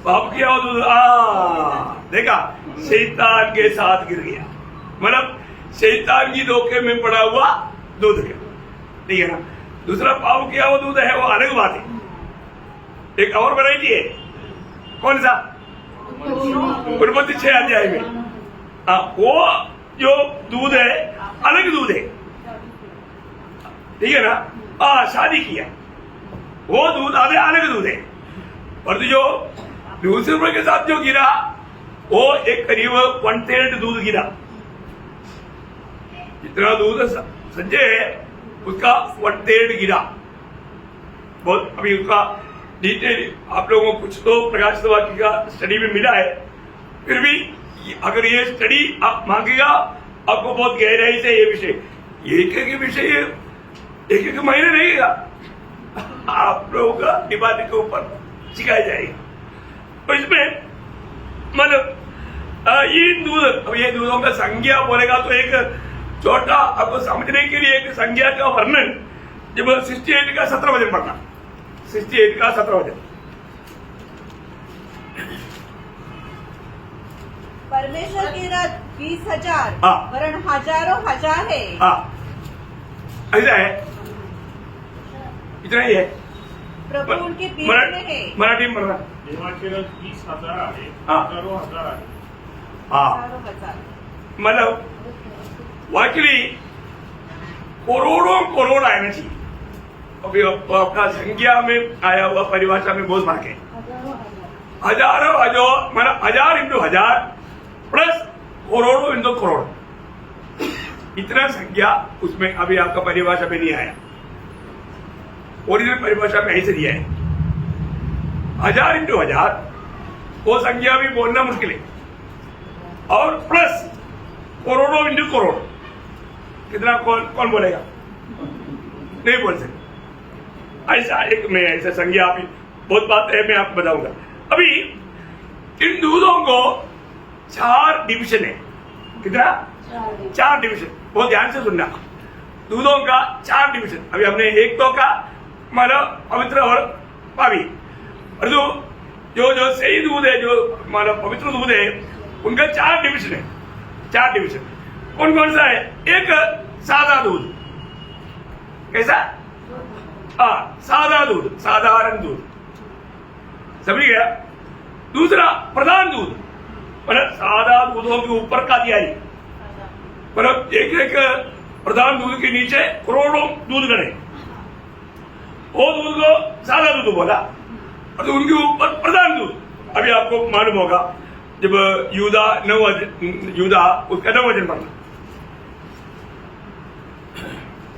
[SPEAKER 1] पाप किया हुआ दूध देखा, शैतान के साथ गिर गया, मतलब शैतान की धोखे में पड़ा हुआ दूध का, ठीक है ना। दूसरा पाप किया हुआ दूध है, वो अलग बात है। एक और वैरायटी है, कौन सा? उत्पत्ति 6 अध्याय में वो जो दूध है अलग दूध है, ठीक है ना। शादी किया वो दूध अलग दूध है, और जो लूसीफर के साथ जो गिरा वो एक करीब 1/3 दूध गिरा। जितना दूध संजय है उसका 1/3 गिरा। बहुत अभी उसका डिटेल आप लोगों को कुछ तो प्रकाशित वाक्य का स्टडी में मिला है, फिर भी अगर ये स्टडी आप मांगेगा आपको बहुत गहराई से ये विषय, एक विषय एक महीने रहेगा, आप लोगों का डिपार्टमेंट के ऊपर सिखाया जाएगा। तो इसमें मतलब ये दूध, अब ये दूधों का संज्ञा बोलेगा तो एक छोटा आपको समझने के लिए एक संज्ञा का वर्णन, जब 68 का 17 वचन पढ़ना, 68 का 17 वचन।
[SPEAKER 3] परमेश्वर की रथ 20,000
[SPEAKER 1] हाँ।
[SPEAKER 3] वरन हजारों हजार है।
[SPEAKER 1] ऐसा है, इतना ही है।
[SPEAKER 3] प्रभु उनके बीच में है।
[SPEAKER 1] मराठी में पढ़ना।
[SPEAKER 4] देवाचे रथ 20,000 आहे,
[SPEAKER 1] हाँ।
[SPEAKER 4] हजारों हजार आहे।
[SPEAKER 3] हजारों हजार।
[SPEAKER 1] मतलब वाकई करोड़ों करोड़ आना चाहिए। अभी अपना संज्ञा में आया हुआ परिभाषा में बहुत फर्क है। हजारों हजार मतलब 1000 इंटू 1000 प्लस करोड़ों इंटू करोड़, इतना संज्ञा उसमें अभी आपका परिभाषा में नहीं आया। ओरिजिनल परिभाषा में ऐसे दिया है 1000 इंटू 1000, वो संज्ञा भी बोलना मुश्किल है, और प्लस करोड़ों इंटू करोड़, कितना कौन बोलेगा? नहीं बोल सकते। ऐसा एक मैं ऐसा संज्ञा अभी बहुत बात है, मैं आपको बताऊंगा। अभी इन दूधों को 4 डिवीजन है। कितना? 4 डिवीजन। बहुत ध्यान से सुनना, दूधों का 4 डिवीजन। अभी हमने एक तो का मतलब पवित्र और पावी, और जो सही दूध है, जो मतलब पवित्र दूध है, उनका 4 डिवीजन है। 4 डिवीजन कौन कौन सा है? एक सादा दूध, कैसा? सादा दूध, साधारण दूध, समझ गया। दूसरा प्रधान दूध, मतलब सादा दूधों के ऊपर का दिया, मतलब एक एक प्रधान दूध के नीचे करोड़ों दूध गणे, वो दूध को सादा दूध बोला, और तो उनके ऊपर प्रधान दूध। अभी आपको मालूम होगा जब यूदा उसका 9 वचन पढ़ना।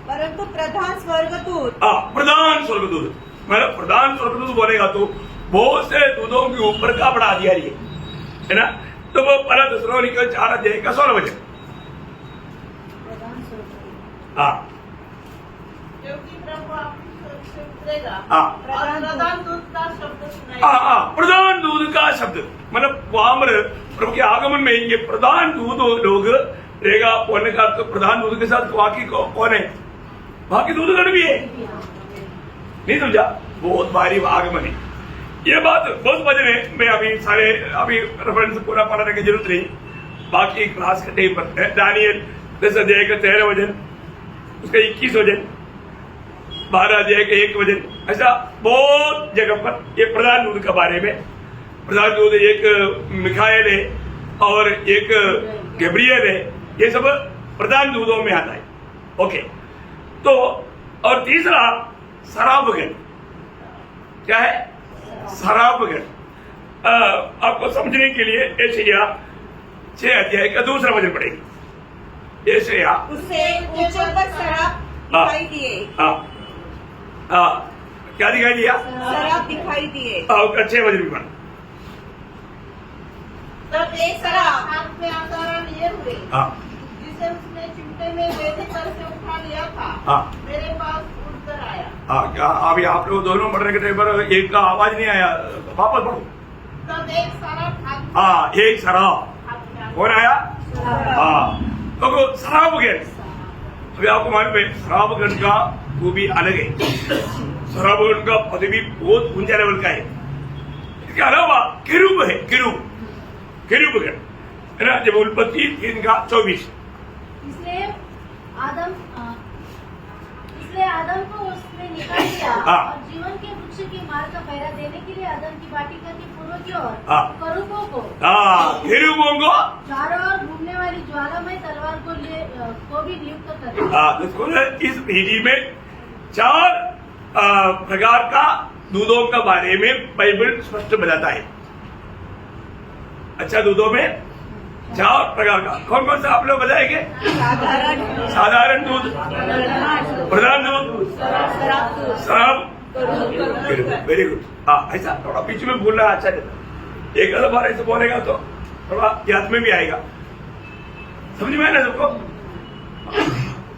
[SPEAKER 3] परंतु प्रधान स्वर्गदूत,
[SPEAKER 1] प्रधान स्वर्गदूत, मतलब प्रधान स्वर्गदूत बोलेगा तो बहुत से दूधों के ऊपर का बड़ा अधिकारी है ना। तो वो पहला थिस्सलुनीके 4 अध्याय का 16 वचन।
[SPEAKER 3] क्योंकि प्रभु आपकी सुरक्षा करेगा।
[SPEAKER 1] प्रधान
[SPEAKER 3] दूत का शब्द सुनाई।
[SPEAKER 1] प्रधान दूध का शब्द, मतलब वहां पर प्रभु के आगमन में ये प्रधान दूध लोग रहेगा बोलने का। तो प्रधान दूध के साथ बाकी कौन है? बाकी दूधगण भी है, नहीं समझा? बहुत भारी आगमन है। ये बात बहुत वजन है, मैं अभी रेफरेंस पूरा पढ़ने की जरूरत नहीं, बाकी क्लास के टाइम पर। दानियल 10 अध्याय का 13 वचन, उसका 21 वचन, 12 अध्याय का 1 वचन, ऐसा बहुत जगह पर ये प्रधान दूध के बारे में। प्रधान दूध एक मिखाएल है और एक गब्रियल है, ये सब प्रधान दूधों में आता है। ओके, तो और तीसरा शराबगण, क्या है? शराबगण। आपको समझने के लिए यशायाह 6 अध्याय का 2 वचन पढ़ेगी। यशायाह
[SPEAKER 3] उससे ऊंचों पर शराब दिखाई दिए।
[SPEAKER 1] क्या दिखाई दिया?
[SPEAKER 3] शराब दिखाई दिए।
[SPEAKER 1] अच्छे वजन भी बना।
[SPEAKER 3] तब एक शराब हाथ में अंगारा लिए हुए
[SPEAKER 1] हाँ
[SPEAKER 3] जिसे उसने चिमटे में बेटे पर से उठा लिया था,
[SPEAKER 1] हाँ
[SPEAKER 3] मेरे पास उठकर आया।
[SPEAKER 1] हाँ, क्या अभी आप लोग दोनों मरने के टाइम पर एक का आवाज नहीं आया? वापस पढ़ो।
[SPEAKER 3] तब एक शराब
[SPEAKER 1] हाँ, एक शराब। कौन आया? हाँ, तो शराब गण। अभी आपको मालूम है शराबगण का वो भी अलग है। शराबगण का पद भी बहुत ऊंचा लेवल का है। इसके अलावा किरूब है, किरूबगण है ना, जब उत्पत्ति 3 का 24।
[SPEAKER 5] इसलिए आदम को उसने निकाल दिया
[SPEAKER 1] हाँ।
[SPEAKER 5] और जीवन के वृक्ष की मार्ग का पहरा देने के लिए आदम की वाटिका की पूर्व की ओर
[SPEAKER 1] हाँ।
[SPEAKER 5] करूबों को
[SPEAKER 1] किरूबों को
[SPEAKER 5] चारों ओर घूमने वाली ज्वालामय तलवार को भी नियुक्त कर दिया।
[SPEAKER 1] तो इस पीढ़ी में 4 प्रकार का दूधों के बारे में बाइबल स्पष्ट बताता है। अच्छा, दूधों में 4 प्रकार का कौन कौन सा आप लोग बताएंगे? साधारण दूध, प्रधान दूध, शराब। Very good. हाँ, ऐसा थोड़ा बीच में बोलना अच्छा नहीं। एक अलग बार ऐसे बोलेगा तो थोड़ा याद में भी आएगा। समझ में आया ना सबको?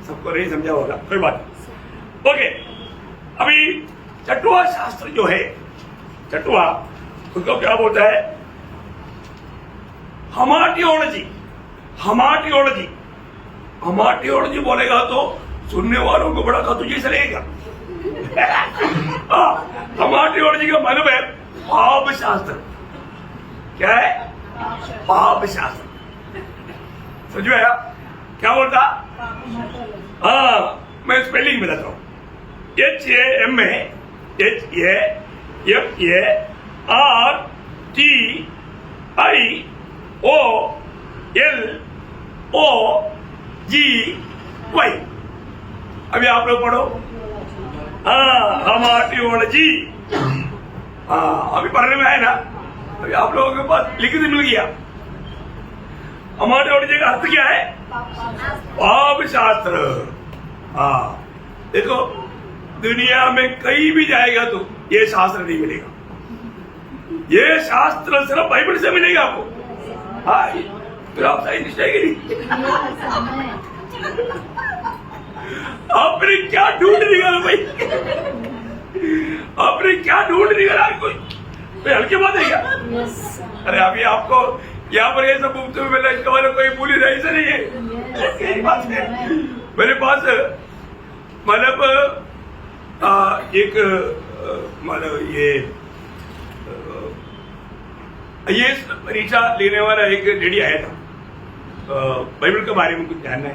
[SPEAKER 1] सबको नहीं समझा होगा, कोई बात नहीं। ओके, अभी चटुआ शास्त्र जो है, चटुआ उसको क्या बोलता है? हमाटियोलॉजी बोलेगा तो सुनने वालों को बड़ा खतुजी से लगेगा। हमाटियोलॉजी का मतलब है पाप शास्त्र। क्या है? पाप शास्त्र। समझ में आया क्या बोलता? मैं स्पेलिंग बताता हूँ। HAMATIOLOGY। अभी आप लोग पढ़ो। हमाटियोलॉजी। अभी पढ़ने में आए ना, अभी आप लोगों के पास लिखित मिल गया। हमाटियोलॉजी का अर्थ क्या है? पाप शास्त्र। देखो, दुनिया में कहीं भी जाएगा तो ये शास्त्र नहीं मिलेगा। ये शास्त्र सिर्फ बाइबल से मिलेगा आपको। हाँ, फिर आप साइंटिस्ट है कि नहीं? आपने क्या ढूंढ निकाला भाई? आपने क्या ढूंढ निकाला? कोई हल्की बात है क्या? अरे अभी आपको यहाँ पर ये सब मुफ्त में मिला, इसका मतलब कोई मूल्य नहीं से नहीं है। यही बात है। मेरे पास मतलब एक मतलब ये परीक्षा लेने वाला एक लेडी आया था। बाइबल के बारे में कुछ जानना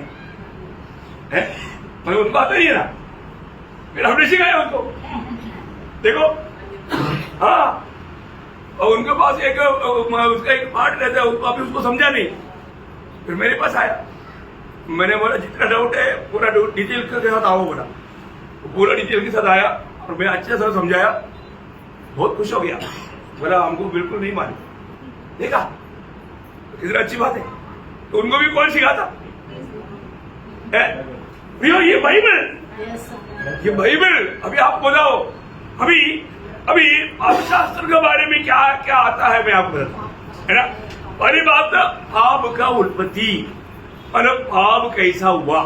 [SPEAKER 1] है? मैं उनको आता ही है ना, फिर हमने सिखाया उनको। देखो, हाँ, और उनके पास उसका एक पार्ट रहता है, उसको अभी उसको समझा नहीं। फिर मेरे पास आया, मैंने बोला जितना डाउट है पूरा डिटेल के साथ आओ। बोला पूरा डिटेल के साथ आया और मैं अच्छे से समझाया, बहुत खुश हो गया। बोला हमको बिल्कुल नहीं मालूम। देखा कितनी अच्छी बात है। तो उनको भी कौन सिखाता है? ये बाइबल, ये बाइबल। अभी आप बताओ, अभी शास्त्र के बारे में क्या क्या आता है मैं आपको बताता हूँ, है ना। पहली बात, पाप का उत्पत्ति, मतलब पाप कैसा हुआ,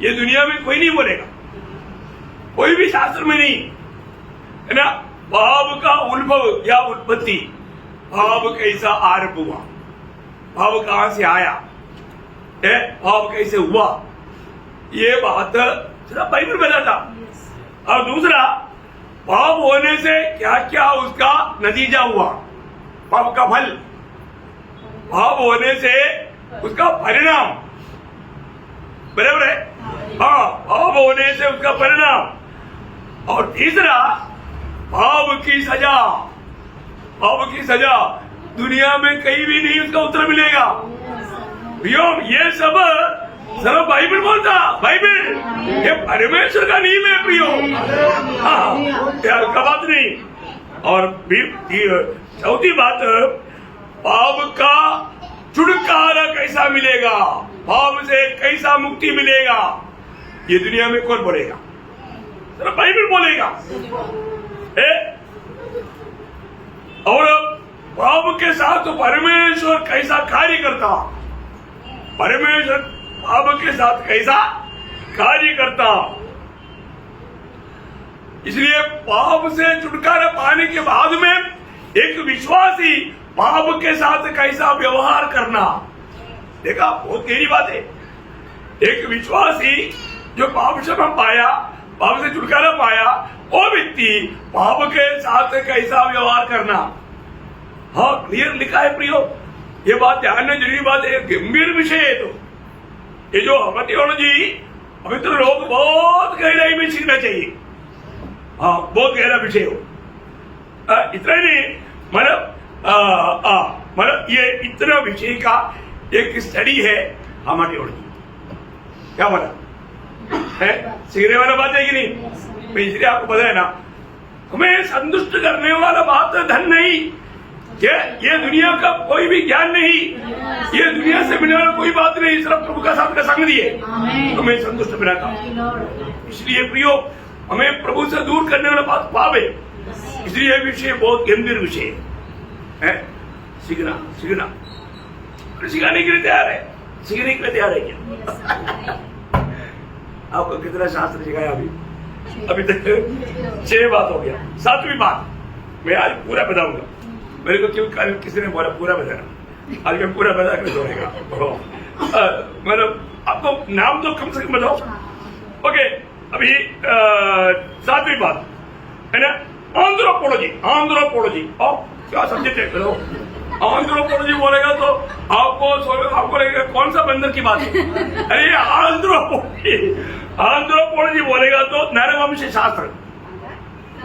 [SPEAKER 1] ये दुनिया में कोई नहीं बोलेगा, कोई भी शास्त्र में नहीं, है ना। पाप का उद्भव या उत्पत्ति, पाप कैसा आरंभ हुआ, पाप कहां से आया, पाप कैसे हुआ, ये बात सिर्फ बाइबल बताता। और दूसरा, पाप होने से क्या क्या उसका नतीजा हुआ, पाप का फल, पाप होने से उसका परिणाम, बराबर है। हाँ, पाप होने से उसका परिणाम। और तीसरा, पाप की सजा। पाप की सजा दुनिया में कहीं भी नहीं उसका उत्तर मिलेगा। ये सब सिर्फ बाइबल बोलता, बाइबल ये परमेश्वर का नियम है प्रियो। हल्का बात नहीं। और चौथी बात, पाप का छुटकारा कैसा मिलेगा, पाप से कैसा मुक्ति मिलेगा, ये दुनिया में कौन बोलेगा? सिर्फ बाइबल बोलेगा। और पाप के साथ तो परमेश्वर कैसा कार्य करता, परमेश्वर पाप के साथ कैसा कार्य करता। इसलिए पाप से छुटकारा पाने के बाद में एक विश्वासी पाप के साथ कैसा व्यवहार करना, देखा बहुत गहरी बात है। एक विश्वासी जो पाप से पाया, पाप से छुटकारा पाया, वो व्यक्ति पाप के साथ कैसा व्यवहार करना, हाँ क्लियर लिखा है प्रियो। ये बात ध्यान में जरूरी बात है, गंभीर विषय है। तो ये जो हमें थियोलॉजी पवित्र लोग बहुत गहराई में सीखना चाहिए, हाँ बहुत गहरा विषय हो। इतना ही नहीं, मतलब ये इतना विषय का एक स्टडी है हमारी थियोलॉजी। क्या बोला है, सीखने वाला बात है कि नहीं? मैं इसलिए आपको बताया ना, हमें संतुष्ट करने वाला बात धन नहीं, ये दुनिया का कोई भी ज्ञान नहीं, ये दुनिया से मिलने वाला कोई बात नहीं, सिर्फ प्रभु का साथ का संग दिए हमें संतुष्ट बनाता। इसलिए प्रियो, हमें प्रभु से दूर करने वाला बात पाप है। इसलिए विषय बहुत गंभीर विषय है। सीखना सीखना सिखाने के लिए तैयार है, सीखने के लिए तैयार है क्या? आपको कितना शास्त्र सिखाया अभी तक 6 बात हो गया। 7वीं बात मैं आज पूरा बताऊंगा। मेरे को क्यों कल किसी ने बोला पूरा बताना, आज मैं पूरा बता कर छोड़ेगा। मतलब आपको नाम तो कम से कम बताओ। ओके, अभी 7वीं बात है ना, एंथ्रोपोलॉजी। एंथ्रोपोलॉजी क्या सब्जेक्ट है? बताओ। एंथ्रोपोलॉजी बोलेगा तो आपको लगेगा कौन सा बंदर की बात है? अरे एंथ्रोपोलॉजी बोलेगा तो नरवंश शास्त्र,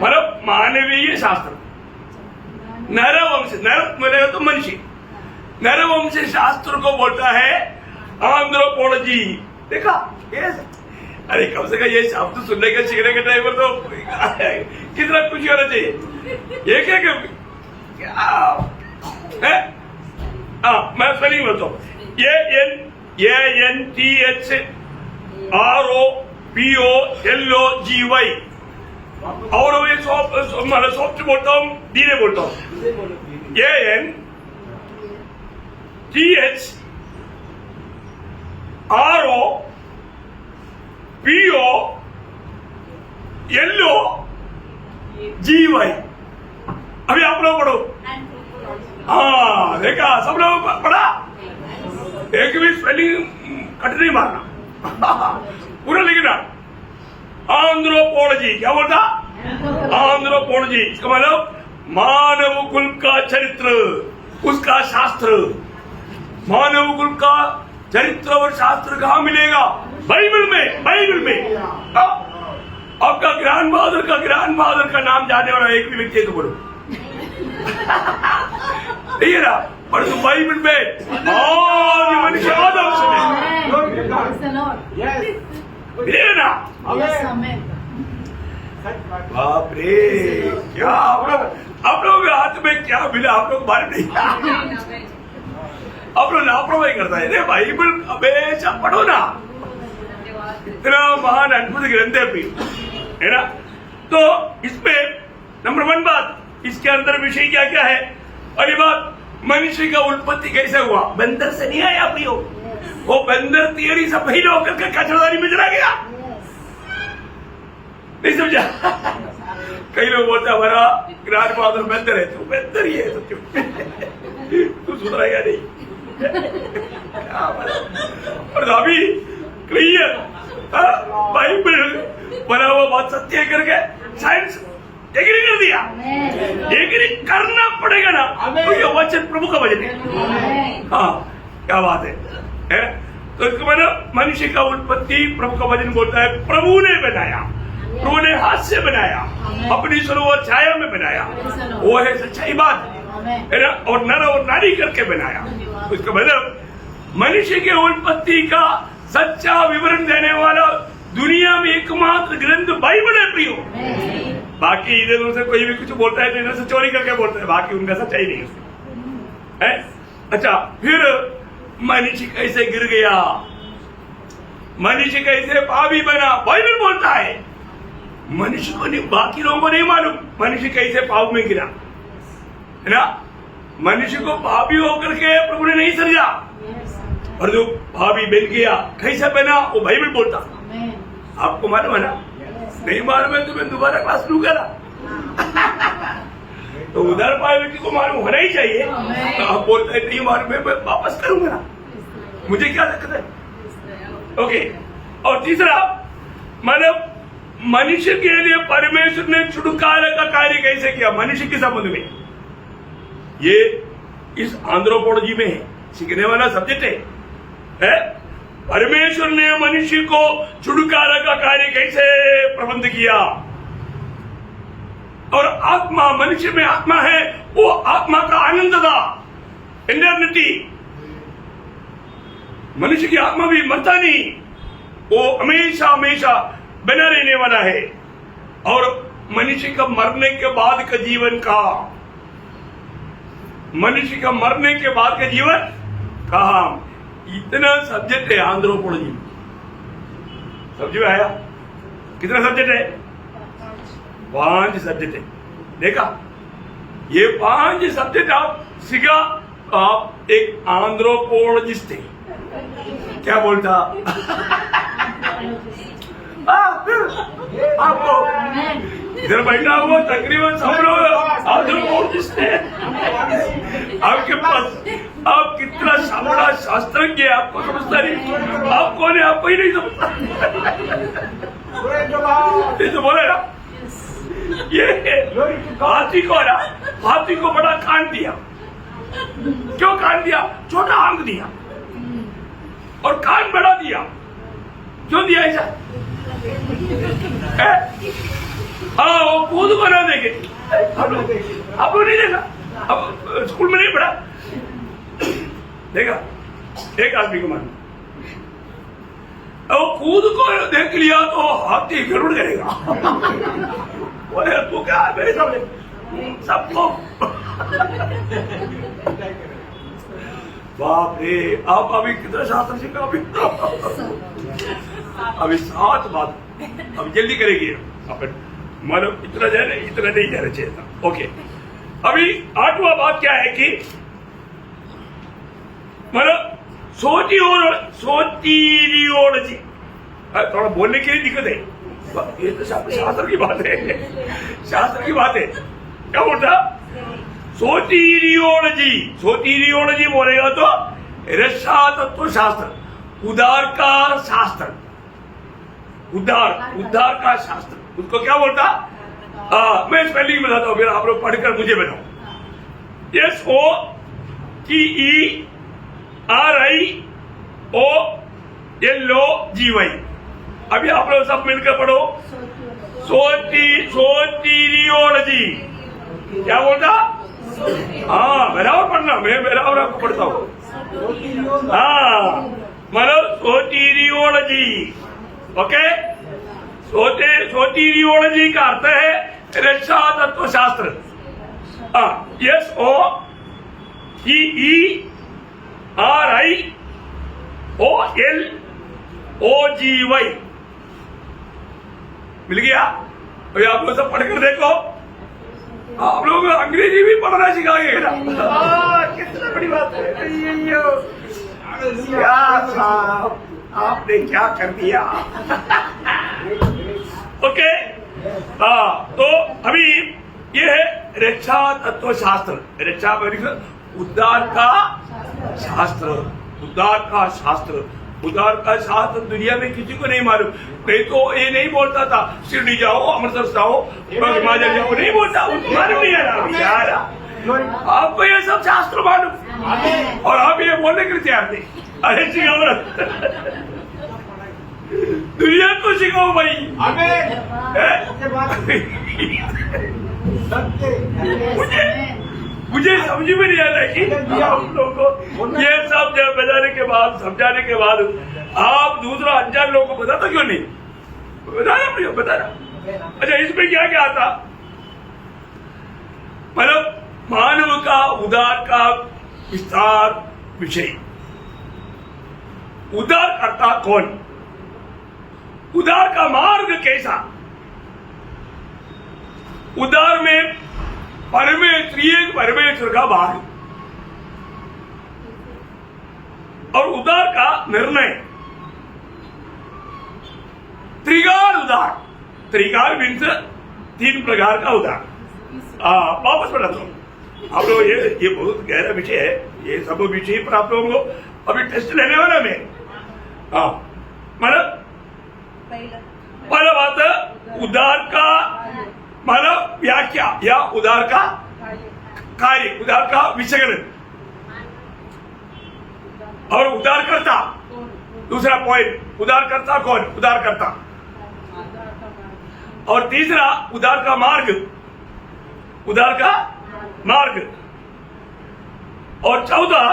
[SPEAKER 1] मतलब मानवीय शास्त्र। नरवंश, नर बोलेगा तो मनुष्य, नरवंश शास्त्र को बोलता है एंथ्रोपोलॉजी। देखा ये, अरे कम से कम ये शब्द सुनने के सीखने के टाइम पर तो कितना खुशी होना चाहिए। ये क्या है? मैं स्पेलिंग बोलता हूँ, ANTHROPOLOGY, और ये सॉफ्ट बोलता हूँ, धीरे बोलता हूँ, ANTHROPOLOGY। अभी आप लोग पढ़ो। हाँ देखा, सब लोग पढ़ा, एक भी स्पेलिंग कट नहीं मारना, पूरा लिखना। एंथ्रोपोलॉजी क्या बोलता? एंथ्रोपोलॉजी, इसका मतलब मानव कुल का चरित्र, उसका शास्त्र। मानव कुल का चरित्र और शास्त्र कहाँ मिलेगा? बाइबल में। बाइबल में आपका ग्रैंडफादर का नाम जानने वाला एक भी व्यक्ति है तो बोलो। ये ना, पर तो बाइबल में मनुष्य आदम से ना, बाप रे, क्या आप लोग के हाथ में क्या मिला? आप लोग बाहर नहीं, आप लोग लापरवाही करता है। बाइबल हमेशा पढ़ो ना, इतना महान अद्भुत ग्रंथ है ना। तो इसमें नंबर 1 बात, इसके अंदर विषय क्या क्या है? और ये बात, मनुष्य का उत्पत्ति कैसे हुआ? बंदर से नहीं आया प्रियो, वो बंदर तियरी से पहले होकर के कचरादारी में चला गया। नहीं समझा? कई लोग बोलते हमारा ग्रैंडफादर बंदर है, तू बंदर ही है, तू सुधरेगा नहीं। और अभी क्लियर बाइबल बना हुआ बात सत्य करके साइंस एग्री कर दिया। एग्री करना पड़ेगा ना, तो ये वचन प्रभु का वचन है। हाँ क्या बात है? तो इसको मतलब मनुष्य का उत्पत्ति प्रभु का वचन बोलता है, प्रभु ने बनाया, प्रभु ने हाथ से बनाया, अपनी स्वरूप और छाया में बनाया, वो है सच्चाई बात है ना। और नर और नारी करके बनाया। उसका मतलब मनुष्य के उत्पत्ति का सच्चा विवरण देने वाला दुनिया में एकमात्र ग्रंथ बाइबल है प्रियो। बाकी इधर उधर से कोई भी कुछ बोलता है तो इधर से चोरी करके बोलता है, बाकी उनका सच्चाई नहीं है। अच्छा, फिर मनुष्य कैसे गिर गया, मनुष्य कैसे पापी बना, बाइबल बोलता है। मनुष्य को नहीं, बाकी लोगों को नहीं मालूम मनुष्य कैसे पाप में गिरा, है ना। मनुष्य को पापी होकर के प्रभु ने नहीं समझा, और जो पापी बन गया कैसे बना वो बाइबल बोलता। आपको मालूम है ना? नहीं मालूम है तो मैं दोबारा क्लास शुरू करा। तो उधर पाए व्यक्ति को मालूम होना ही चाहिए। तो आप बोलते हैं नहीं मालूम है, मैं वापस करूंगा ना, मुझे क्या दिक्कत है। ओके, और तीसरा मतलब मनुष्य के लिए परमेश्वर ने छुटकारे का कार्य कैसे किया मनुष्य के संबंध में, ये इस एंथ्रोपोलॉजी में है, सीखने वाला सब्जेक्ट है। परमेश्वर ने मनुष्य को छुटकारा का कार्य कैसे प्रबंध किया, और आत्मा, मनुष्य में आत्मा है, वो आत्मा का आनंद था, इंटरनिटी। मनुष्य की आत्मा भी मरता नहीं, वो हमेशा हमेशा बना रहने वाला है। और मनुष्य का मरने के बाद का जीवन का, मनुष्य का मरने के बाद का जीवन कहा, इतना सब्जेक्ट है एंथ्रोपोलॉजी। समझ में आया? कितना सब्जेक्ट है? 5 सब्जेक्ट है। देखा, ये 5 सब्जेक्ट आप सीखा, आप एक एंथ्रोपोलॉजिस्ट थे। क्या बोलता? आपको इधर बैठा हुआ तकरीबन सब लोग एंथ्रोपोलॉजिस्ट है। आपके पास आप कितना बड़ा शास्त्रज्ञ है, आपको समझता नहीं। आप कौन है आपको ही नहीं समझता। ये तो बोले ना, ये हाथी को ना, हाथी को बड़ा कान दिया। क्यों कान दिया? छोटा आंख दिया और कान बड़ा दिया। क्यों दिया ऐसा? हाँ, वो कूद को ना देखे। आप लोग नहीं देखा, अब स्कूल में नहीं पढ़ा। देखा, एक आदमी को मालूम, वो कूद को देख लिया तो हाथी गरुड़ करेगा। बोले तू क्या मेरे सामने सबको। बाप रे, आप अभी कितना शास्त्र सीखा अभी 7 बात, अब जल्दी करेगी अपन, मतलब इतना जाए इतना नहीं जाना चाहिए था। ओके, अभी 8वां बात क्या है कि मतलब सोटीरियोलॉजी, थोड़ा बोलने के लिए दिक्कत है, ये तो शास्त्र की बात है, शास्त्र की बात है। क्या बोलता? सोटीरियोलॉजी। सोटीरियोलॉजी बोलेगा तो रक्षा तत्व शास्त्र, उदार का शास्त्र, उद्धार का शास्त्र, उसको क्या बोलता? मैं स्पेलिंग बताता हूँ, फिर आप लोग पढ़कर मुझे बताओ। SOTERIOLOGY। अभी आप लोग सब मिलकर पढ़ो, सोटीरियोलॉजी। क्या बोलता? हाँ, बराबर पढ़ना, मैं बराबर आपको पढ़ता हूँ। हाँ, मतलब सोटीरियोलॉजी। ओके, सोटीरियोलॉजी का अर्थ है रक्षा तत्व शास्त्र। SOTERIOLOGY मिल गया? अभी आप लोग सब पढ़कर देखो, आप लोग अंग्रेजी भी पढ़ना सिखाएंगे ना। कितना बड़ी बात है। क्या साहब, आपने क्या कर दिया। ओके, तो अभी ये है रक्षा तत्व शास्त्र। रक्षा उद्धार का शास्त्र, उद्धार का शास्त्र, उद्धार का शास्त्र दुनिया में किसी को नहीं मालूम। नहीं तो ये नहीं बोलता था शिरडी जाओ, अमृतसर जाओ, हिमाचल जाओ, नहीं बोलता, मालूम नहीं है यार। आपको ये सब शास्त्र मालूम, और आप ये बोलने के लिए तैयार थे। अरे सिखाओ, दुनिया को सिखाओ भाई। मुझे समझ में नहीं आता कि आप लोगों को ये सब बताने के बाद, समझाने के बाद आप दूसरा अनजान लोगों को बताता क्यों नहीं? बताना। अच्छा, इसमें क्या क्या आता? मतलब मानव का उद्धार का विस्तार विषय। उद्धार करता कौन? उद्धार का मार्ग कैसा? उदार में परमेश्वर का भाग और उदार का निर्णय। त्रिकार मीन्स 3 प्रकार का उदार। वापस पढ़ा तो आप लोग ये बहुत गहरा विषय है, ये सब विषय पर आप लोगों को अभी टेस्ट लेने वाला मैं। मतलब पहला बात उदार का मतलब व्याख्या या उदार का कार्य, उदार का विषयगण और उदारकर्ता। दूसरा पॉइंट उदारकर्ता कौन, उदारकर्ता। और तीसरा उदार का मार्ग, उदार का मार्ग। और चौथा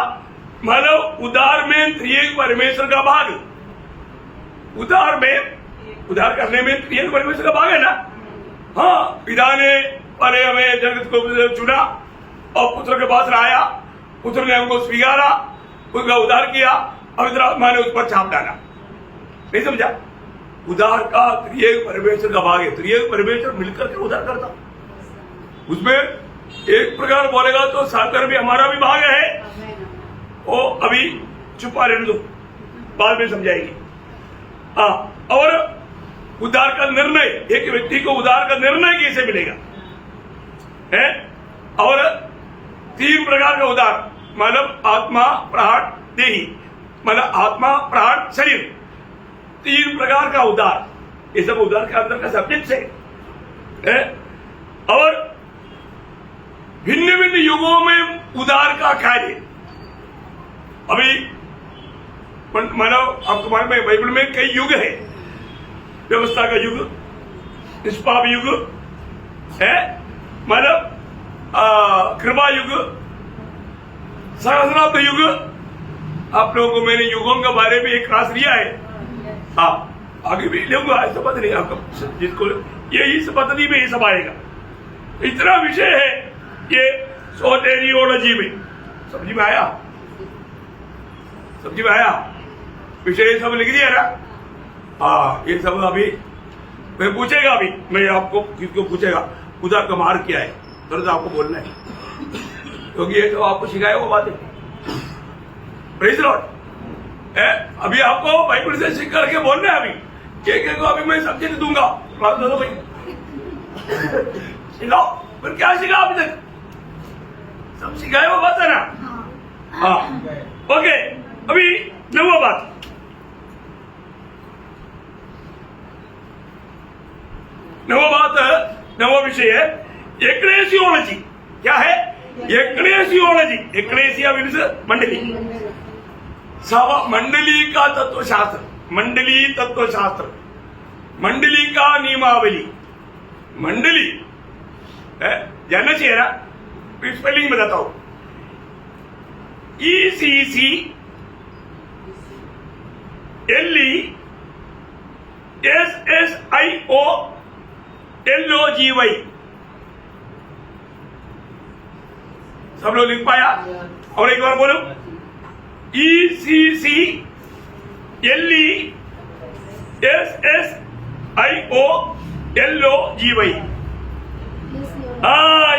[SPEAKER 1] मतलब उदार में त्रिएक परमेश्वर का भाग। उदार करने में त्रिएक परमेश्वर का भाग है ना। हाँ, पिता ने पहले हमें जगत को चुना और पुत्र के पास लाया, पुत्र ने हमको स्वीकारा, उसका उद्धार किया, पवित्र आत्मा ने उस पर छाप डाला। नहीं समझा? उद्धार का त्रिएक परमेश्वर का भाग है। त्रिएक परमेश्वर मिलकर के उद्धार करता। उसमें एक प्रकार बोलेगा तो साकर भी हमारा भी भाग है। वो अभी छुपा रहने दो, बाद में समझाएगी। और उद्धार का निर्णय, एक व्यक्ति को उद्धार का निर्णय कैसे मिलेगा है। और 3 प्रकार का उद्धार मतलब आत्मा, प्राण, देही, मतलब आत्मा, प्राण, शरीर। 3 प्रकार का उद्धार, ये सब उद्धार के अंदर का सब्जेक्ट है। और भिन्न भिन्न युगों में उद्धार का कार्य। अभी मतलब अब तुम्हारे में बाइबल में कई युग है। व्यवस्था का युग, निष्पाप युग है, मतलब कृपा युग, सहस्राब्द युग। आप लोगों को मैंने युगों के बारे में एक क्लास लिया है। आगे भी लूंगा, ऐसा पता नहीं आपको, जिसको यही पद्धति में ये सब आएगा। इतना विषय है ये सोटेरियोलॉजी में। समझ में आया? समझ में आया? विषय सब लिख दिया ना। ये सब अभी मैं पूछेगा, अभी मैं आपको किसको पूछेगा उदार का मार्ग क्या है, तो आपको बोलना है, क्योंकि ये तो आपको सिखाया वो बात है। Praise Lord. अभी आपको बाइबल से सीख करके बोलना है। अभी एक को अभी मैं सब्जेक्ट दूंगा, दो भाई सिखाओ। फिर क्या सिखा अभी तक? सब सिखाया वो बात है ना। हाँ, ओके। अभी 9वां बात, नवा विषय है एक्लेसियोलॉजी। क्या है? एक्लेसियोलॉजी। एक्लेसिया मीन्स मंडली, सभा, मंडली का तत्वशास्त्र, मंडली तत्वशास्त्र, मंडली का नियमावली। मंडली जानना चाहिए ना, स्पेलिंग बताता हूं। ECC LE SSIO LOGY। सब लोग लिख पाया? और एक बार बोलो, ECC LE SSIO LOGY।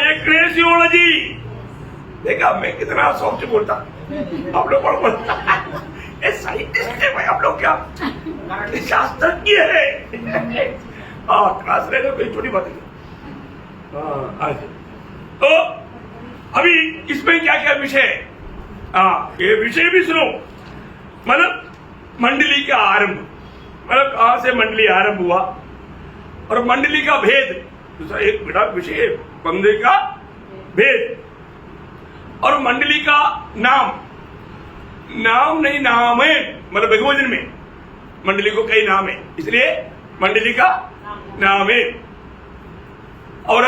[SPEAKER 1] एक्लेसियोलॉजी। देखा मैं कितना सॉफ्ट बोलता, आप लोग बड़ा बोलता। साइंटिस्ट है भाई आप लोग, क्या शास्त्रज्ञ है। क्लास रहेगा, कोई छोटी बात नहीं। तो अभी इसमें क्या क्या विषय है, ये विषय भी सुनो। मतलब मंडली का आरंभ, मतलब कहां से मंडली आरंभ हुआ, और मंडली का भेद। दूसरा एक बड़ा विषय है मंडली का भेद, और मंडली का नाम। नाम नहीं, नाम है, मतलब बहुवचन में मंडली को कई नाम है, इसलिए मंडली का नाम है। और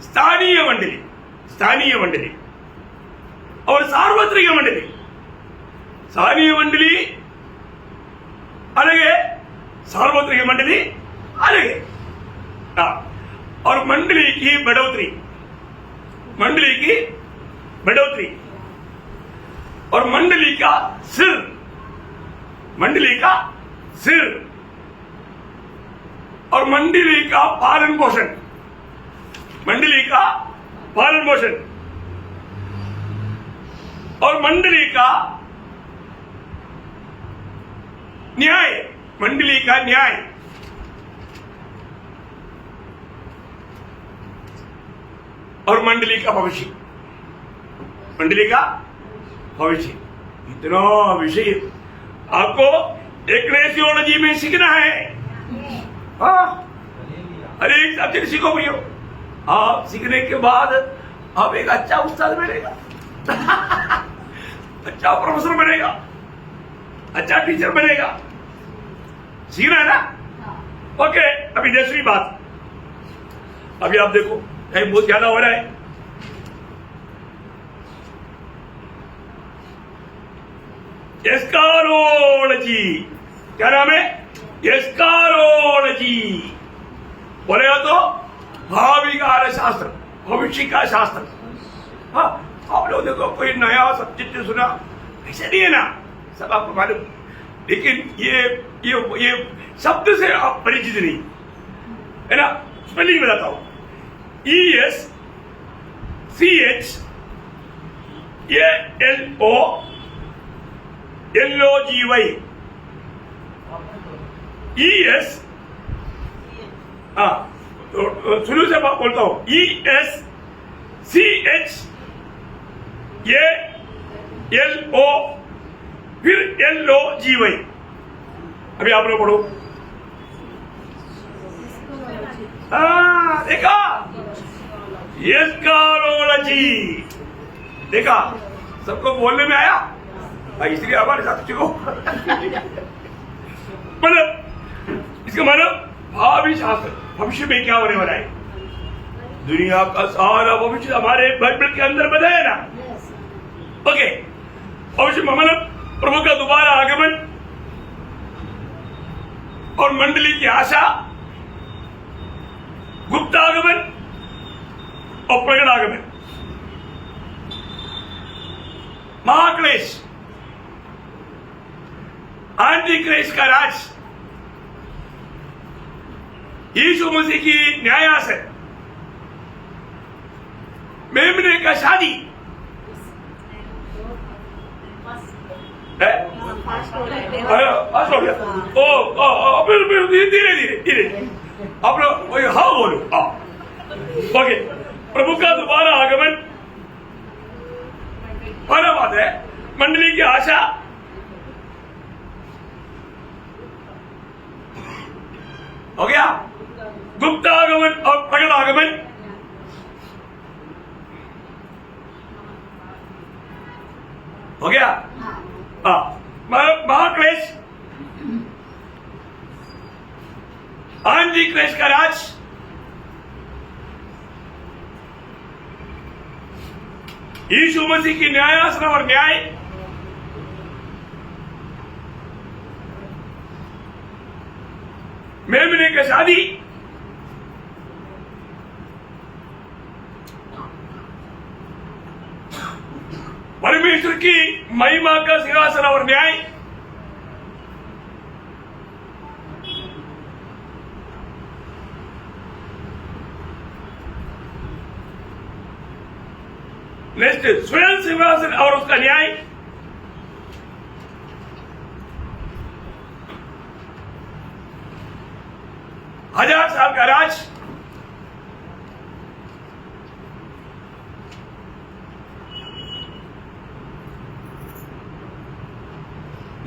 [SPEAKER 1] स्थानीय मंडली, स्थानीय मंडली और सार्वत्रिक मंडली। स्थानीय मंडली अलग है, सार्वत्रिक मंडली अलग है। और मंडली की बढ़ोतरी, मंडली की बढ़ोतरी, और मंडली का सिर, मंडली का सिर, और मंडली का पालन पोषण। मंडली का पालन पोषण और मंडली का न्याय, मंडली का न्याय और मंडली का भविष्य, मंडली का भविष्य। इतना विषय आपको एक्लेसियोलॉजी में सीखना है। हाँ, अरे एक सब्जेक्ट सीखो भैया, आप सीखने के बाद आप एक अच्छा उस्ताद बनेगा, अच्छा प्रोफेसर बनेगा, अच्छा टीचर बनेगा। सीखना है ना? ओके, अभी दूसरी बात, अभी आप देखो टाइम बहुत ज्यादा हो रहा है। एस्कारोलॉजी, क्या नाम है? एस्कारोलॉजी बोलेगा तो भावी का शास्त्र, भविष्य का शास्त्र। हाँ, आप लोग देखो कोई नया सब्जेक्ट सुना ऐसा नहीं है ना, सब आपको मालूम, लेकिन ये शब्द से आप परिचित नहीं है ना। स्पेलिंग बताता हूं, ESCHALOLOGY, शुरू से बोलता हूं, ESCHALO फिर LOGY। अभी आप लोग पढ़ो। देखा, एस्कारोलॉजी देखा, सबको बोलने में आया, इसलिए हमारे साथ चुको। मतलब इसका मतलब भावी शास्त्र, भविष्य में क्या होने वाला है, दुनिया का सारा भविष्य हमारे बाइबल के अंदर बना है ना। ओके, भविष्य मतलब प्रभु का दोबारा आगमन और मंडली की आशा, गुप्त आगमन और प्रकट आगमन, महाक्लेश, आंटी क्लेश का राज, यीशु मसीह की न्यायास है, मेमने का शादी है। हो गया। ओ फिर धीरे धीरे आप लोग हाँ बोलो। ओके, प्रभु का दोबारा आगमन, पहला बात है मंडली की आशा, हो गया गुप्त आगमन और प्रकट आगमन, हो गया। महाक्लेश, आंधी क्लेश का राज, यीशु मसीह की न्यायासन और न्याय, मेमने की शादी, परमेश्वर की महिमा का सिंहासन और न्याय, नेक्स्ट स्वयं सिंहासन और उसका न्याय, हजार साल का राज,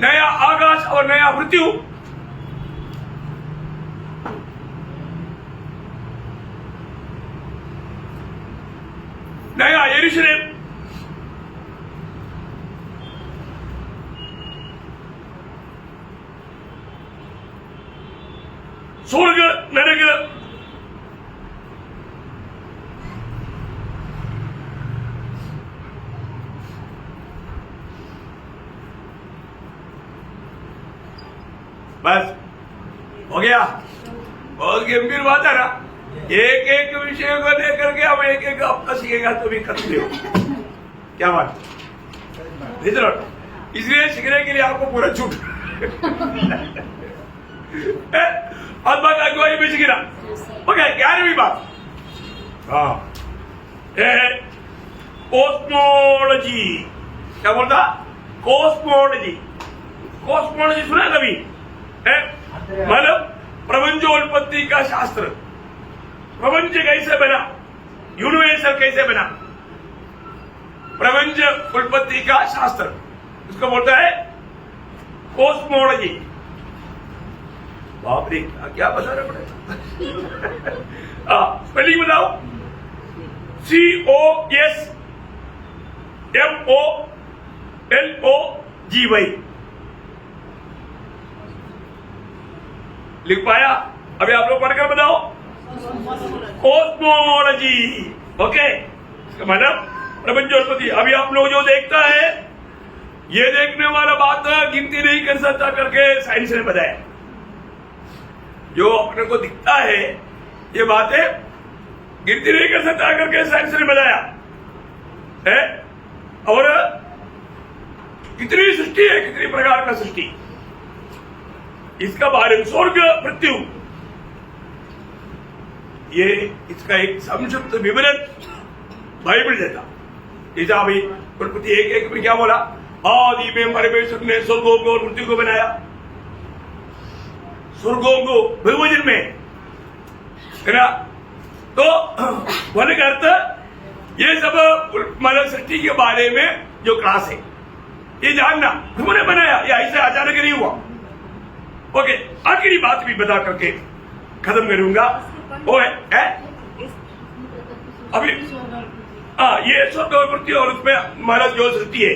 [SPEAKER 1] नया आकाश और नया मृत्यु, नया यरूशलेम, स्वर्ग नरक, बस हो गया। बहुत गंभीर बात है ना, एक एक विषय को लेकर के हम एक एक हफ्ता सीखेगा तो भी खत्म हो। क्या बात, इसलिए सीखने के लिए आपको पूरा छूट आत्मा का अगुवाई भी सीखना। ओके, 11वीं बात, हाँ, कॉस्मोलॉजी। क्या बोलता? कॉस्मोलॉजी। कॉस्मोलॉजी सुना है कभी? मतलब प्रपंचोत्पत्ति का शास्त्र। प्रपंच कैसे बना, यूनिवर्सल कैसे बना, प्रपंच उत्पत्ति का शास्त्र, उसको बोलता है कॉस्मोलॉजी। बाप रे, क्या बता रहे पड़ेगा। स्पेलिंग बताओ। COSMOLOGY। लिख पाया? अभी आप लोग पढ़कर बताओ। कॉस्मोलॉजी। ओके, मतलब प्रपंचोत्पत्ति। अभी आप लोग जो देखता है, ये देखने वाला बात गिनती नहीं कर सकता करके साइंस ने बताया। जो अपने को दिखता है, ये बातें गिनती नहीं कर सकता करके साइंस ने बताया है। और कितनी सृष्टि है, कितनी प्रकार का सृष्टि, इसका बारे में स्वर्ग मृत्यु, ये इसका एक संक्षिप्त विवरण बाइबल देता। जैसा अभी उत्पत्ति 1:1 में क्या बोला? आदि में परमेश्वर ने स्वर्गों को और मृत्यु को बनाया। स्वर्गों को बहुवचन में है ना। तो बोलने का अर्थ, ये सब मतलब सृष्टि के बारे में जो क्लास है, ये जानना तुमने बनाया, या ऐसे अचानक नहीं हुआ। ओके, आखिरी बात भी बता करके खत्म करूंगा। वो है अभी ये स्वर्ग और पृथ्वी और उसमें हमारा जो सृष्टि है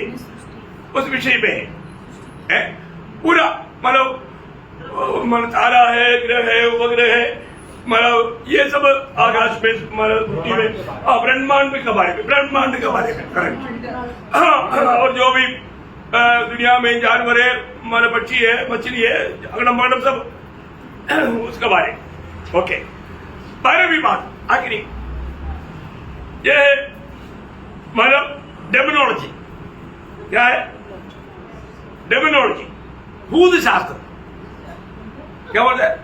[SPEAKER 1] उस विषय में है पूरा। मतलब तारा है, ग्रह है, उपग्रह है, मतलब ये सब आकाश में, मतलब पृथ्वी में, ब्रह्मांड के बारे में, ब्रह्मांड के बारे में करेक्ट। और जो भी दुनिया में जानवर है, मतलब पक्षी है, मछली है, अगड़म बगड़म सब उसके बारे। ओके, 12वीं बात आखिरी, ये है मतलब डेमोनोलॉजी। क्या है? डेमोनोलॉजी, भूत शास्त्र। क्या बोलते हैं?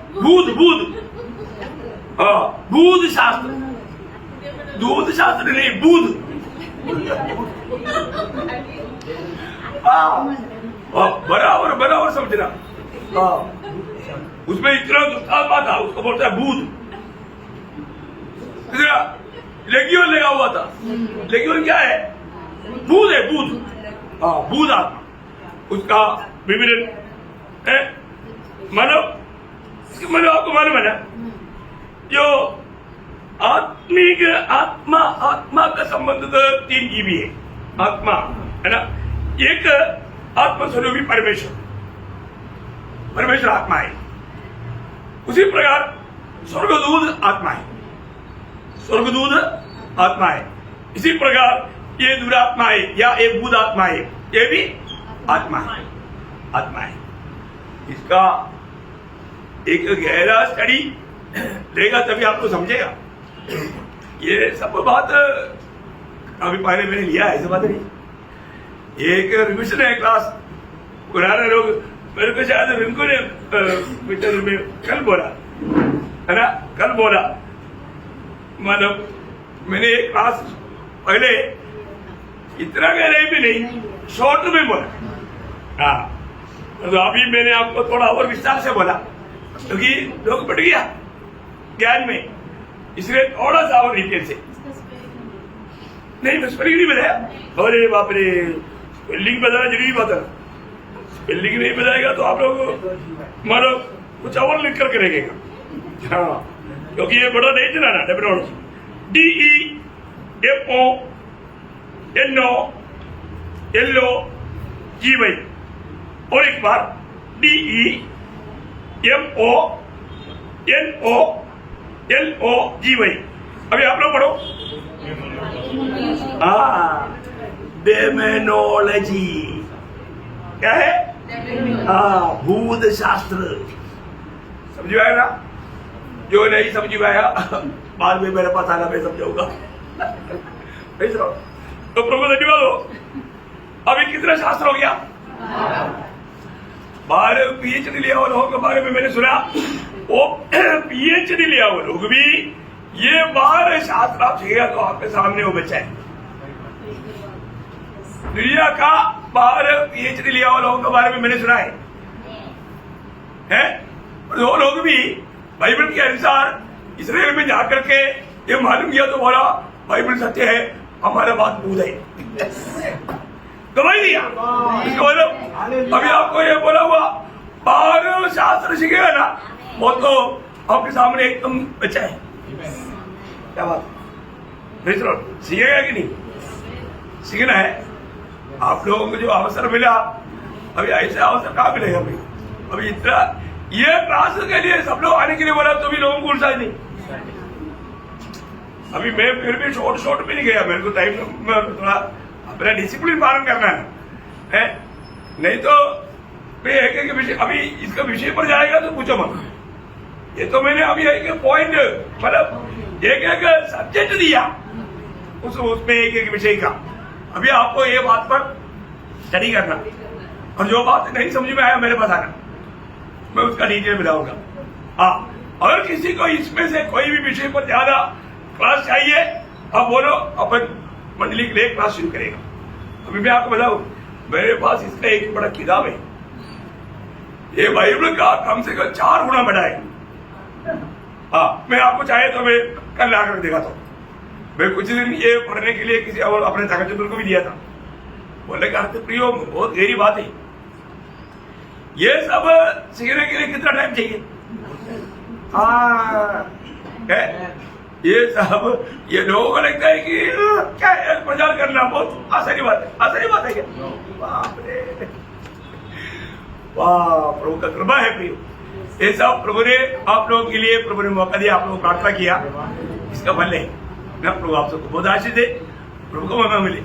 [SPEAKER 1] भूत शास्त्र। दूध शास्त्र नहीं, बूध। बराबर बराबर समझना। उसमें इतना दुष्टात्मा था, उसको बोलता है बूध। लेगियोन लगा हुआ था। लेगियोन क्या है? बूध है, बूध। बूध आत्मा, उसका विवरण है। मानव आपको मालूम है ना, जो आत्मिक आत्मा का संबंध तो 3 जीवी है। आत्मा है ना, एक आत्मस्वरूपी परमेश्वर आत्मा है। उसी प्रकार स्वर्गदूत आत्मा है, स्वर्गदूत आत्मा है। इसी प्रकार ये दुरात्मा है या एक बुध आत्मा है, ये भी आत्मा है। इसका एक गहरा स्टडी लेगा तभी आपको समझेगा। ये सब बात अभी पहले मैंने लिया है, ऐसा बात नहीं। एक रिविजन है क्लास, पुराने लोग मेरे को शायद रिंकू ने ट्विटर में कल बोला है ना, कल बोला। मतलब मैंने एक क्लास पहले इतना गहरे भी नहीं, शॉर्ट में बोला। हाँ, तो अभी मैंने आपको थोड़ा और विस्तार से बोला, क्योंकि लोग बढ़ गया ज्ञान में, इसलिए थोड़ा सा और रीते से नहीं। मैं स्पेलिंग नहीं बताया। अरे बाप रे, स्पेलिंग बताना जरूरी बात है। स्पेलिंग नहीं बताएगा तो आप लोग मानो कुछ और लिख करके रहेगा। हाँ, क्योंकि ये बड़ा नहीं चलाना। Demonology, DEMONOLOGY। और एक बार DEMONOLOGY। अभी आप लोग पढ़ो। डेमोनोलॉजी क्या है? भूत शास्त्र। समझ में आया ना? जो नहीं समझ में आया बाद में मेरे पास आना, मैं समझाऊंगा। तो प्रभु धन्यवाद हो। अभी कितना शास्त्र हो गया? 12 PhD लिया हुआ लोगों के बारे में मैंने सुना। वो PhD लिया हुआ लोग भी ये बार शास्त्र आप सीखेगा तो आपके सामने वो बच्चा है। दुनिया का बाहर PhD लिया हुआ लोगों के बारे में मैंने सुना है और वो लोग भी बाइबल के अनुसार इसराइल में जाकर के ये मालूम किया तो बोला बाइबल सत्य है, हमारा बात भूत है, गवाही दिया। इसको बोलो अभी आपको ये बोला हुआ बाहर शास्त्र सीखेगा ना वो तो आपके सामने एकदम बच्चा है। क्या बात सीखेगा कि नहीं? सीखना है। आप लोगों को जो अवसर मिला अभी ऐसा अवसर कहाँ मिलेगा भाई? अभी इतना ये क्लास के लिए सब लोग आने के लिए बोला तो भी लोगों को उल्टा नहीं। अभी मैं फिर भी शॉर्ट में नहीं गया, मेरे को टाइम थोड़ा अपना डिसिप्लिन पालन करना है नहीं तो मैं एक विषय अभी इसका विषय पर जाएगा तो पूछो मत। ये तो मैंने अभी एक पॉइंट मतलब एक सब्जेक्ट दिया उसमें एक विषय का। अभी आपको ये बात पर स्टडी करना और जो बात नहीं समझ में आया मेरे पास आना, मैं उसका डिटेल मिलाऊंगा। हाँ, अगर किसी को इसमें से कोई भी विषय पर ज्यादा क्लास चाहिए अब बोलो, अपन मंडली के लिए क्लास शुरू करेगा। अभी मैं आपको बताऊं मेरे पास इसका एक बड़ा किताब है, ये बाइबल का कम से कम 4 गुना बड़ा है। हाँ, मैं आपको चाहे तो मैं कल लाकर दिखाता हूँ। मैं कुछ दिन ये पढ़ने के लिए किसी और अपने ताकतवर को भी दिया था, बोले का प्रियो बहुत गहरी बात है, ये सब सीखने के लिए कितना टाइम चाहिए? ये सब ये लोगों को लगता है कि क्या है प्रचार करना बहुत आसानी बात है। आसानी बात है क्या? बाप रे, वाह, प्रभु का कृपा है प्रियो। ये सब प्रभु ने आप लोगों के लिए प्रभु ने मौका दिया, आप लोगों को प्रार्थना किया, इसका फल है ना। प्रभु आप सबको बहुत आशीष दे, प्रभु को महिमा मिले।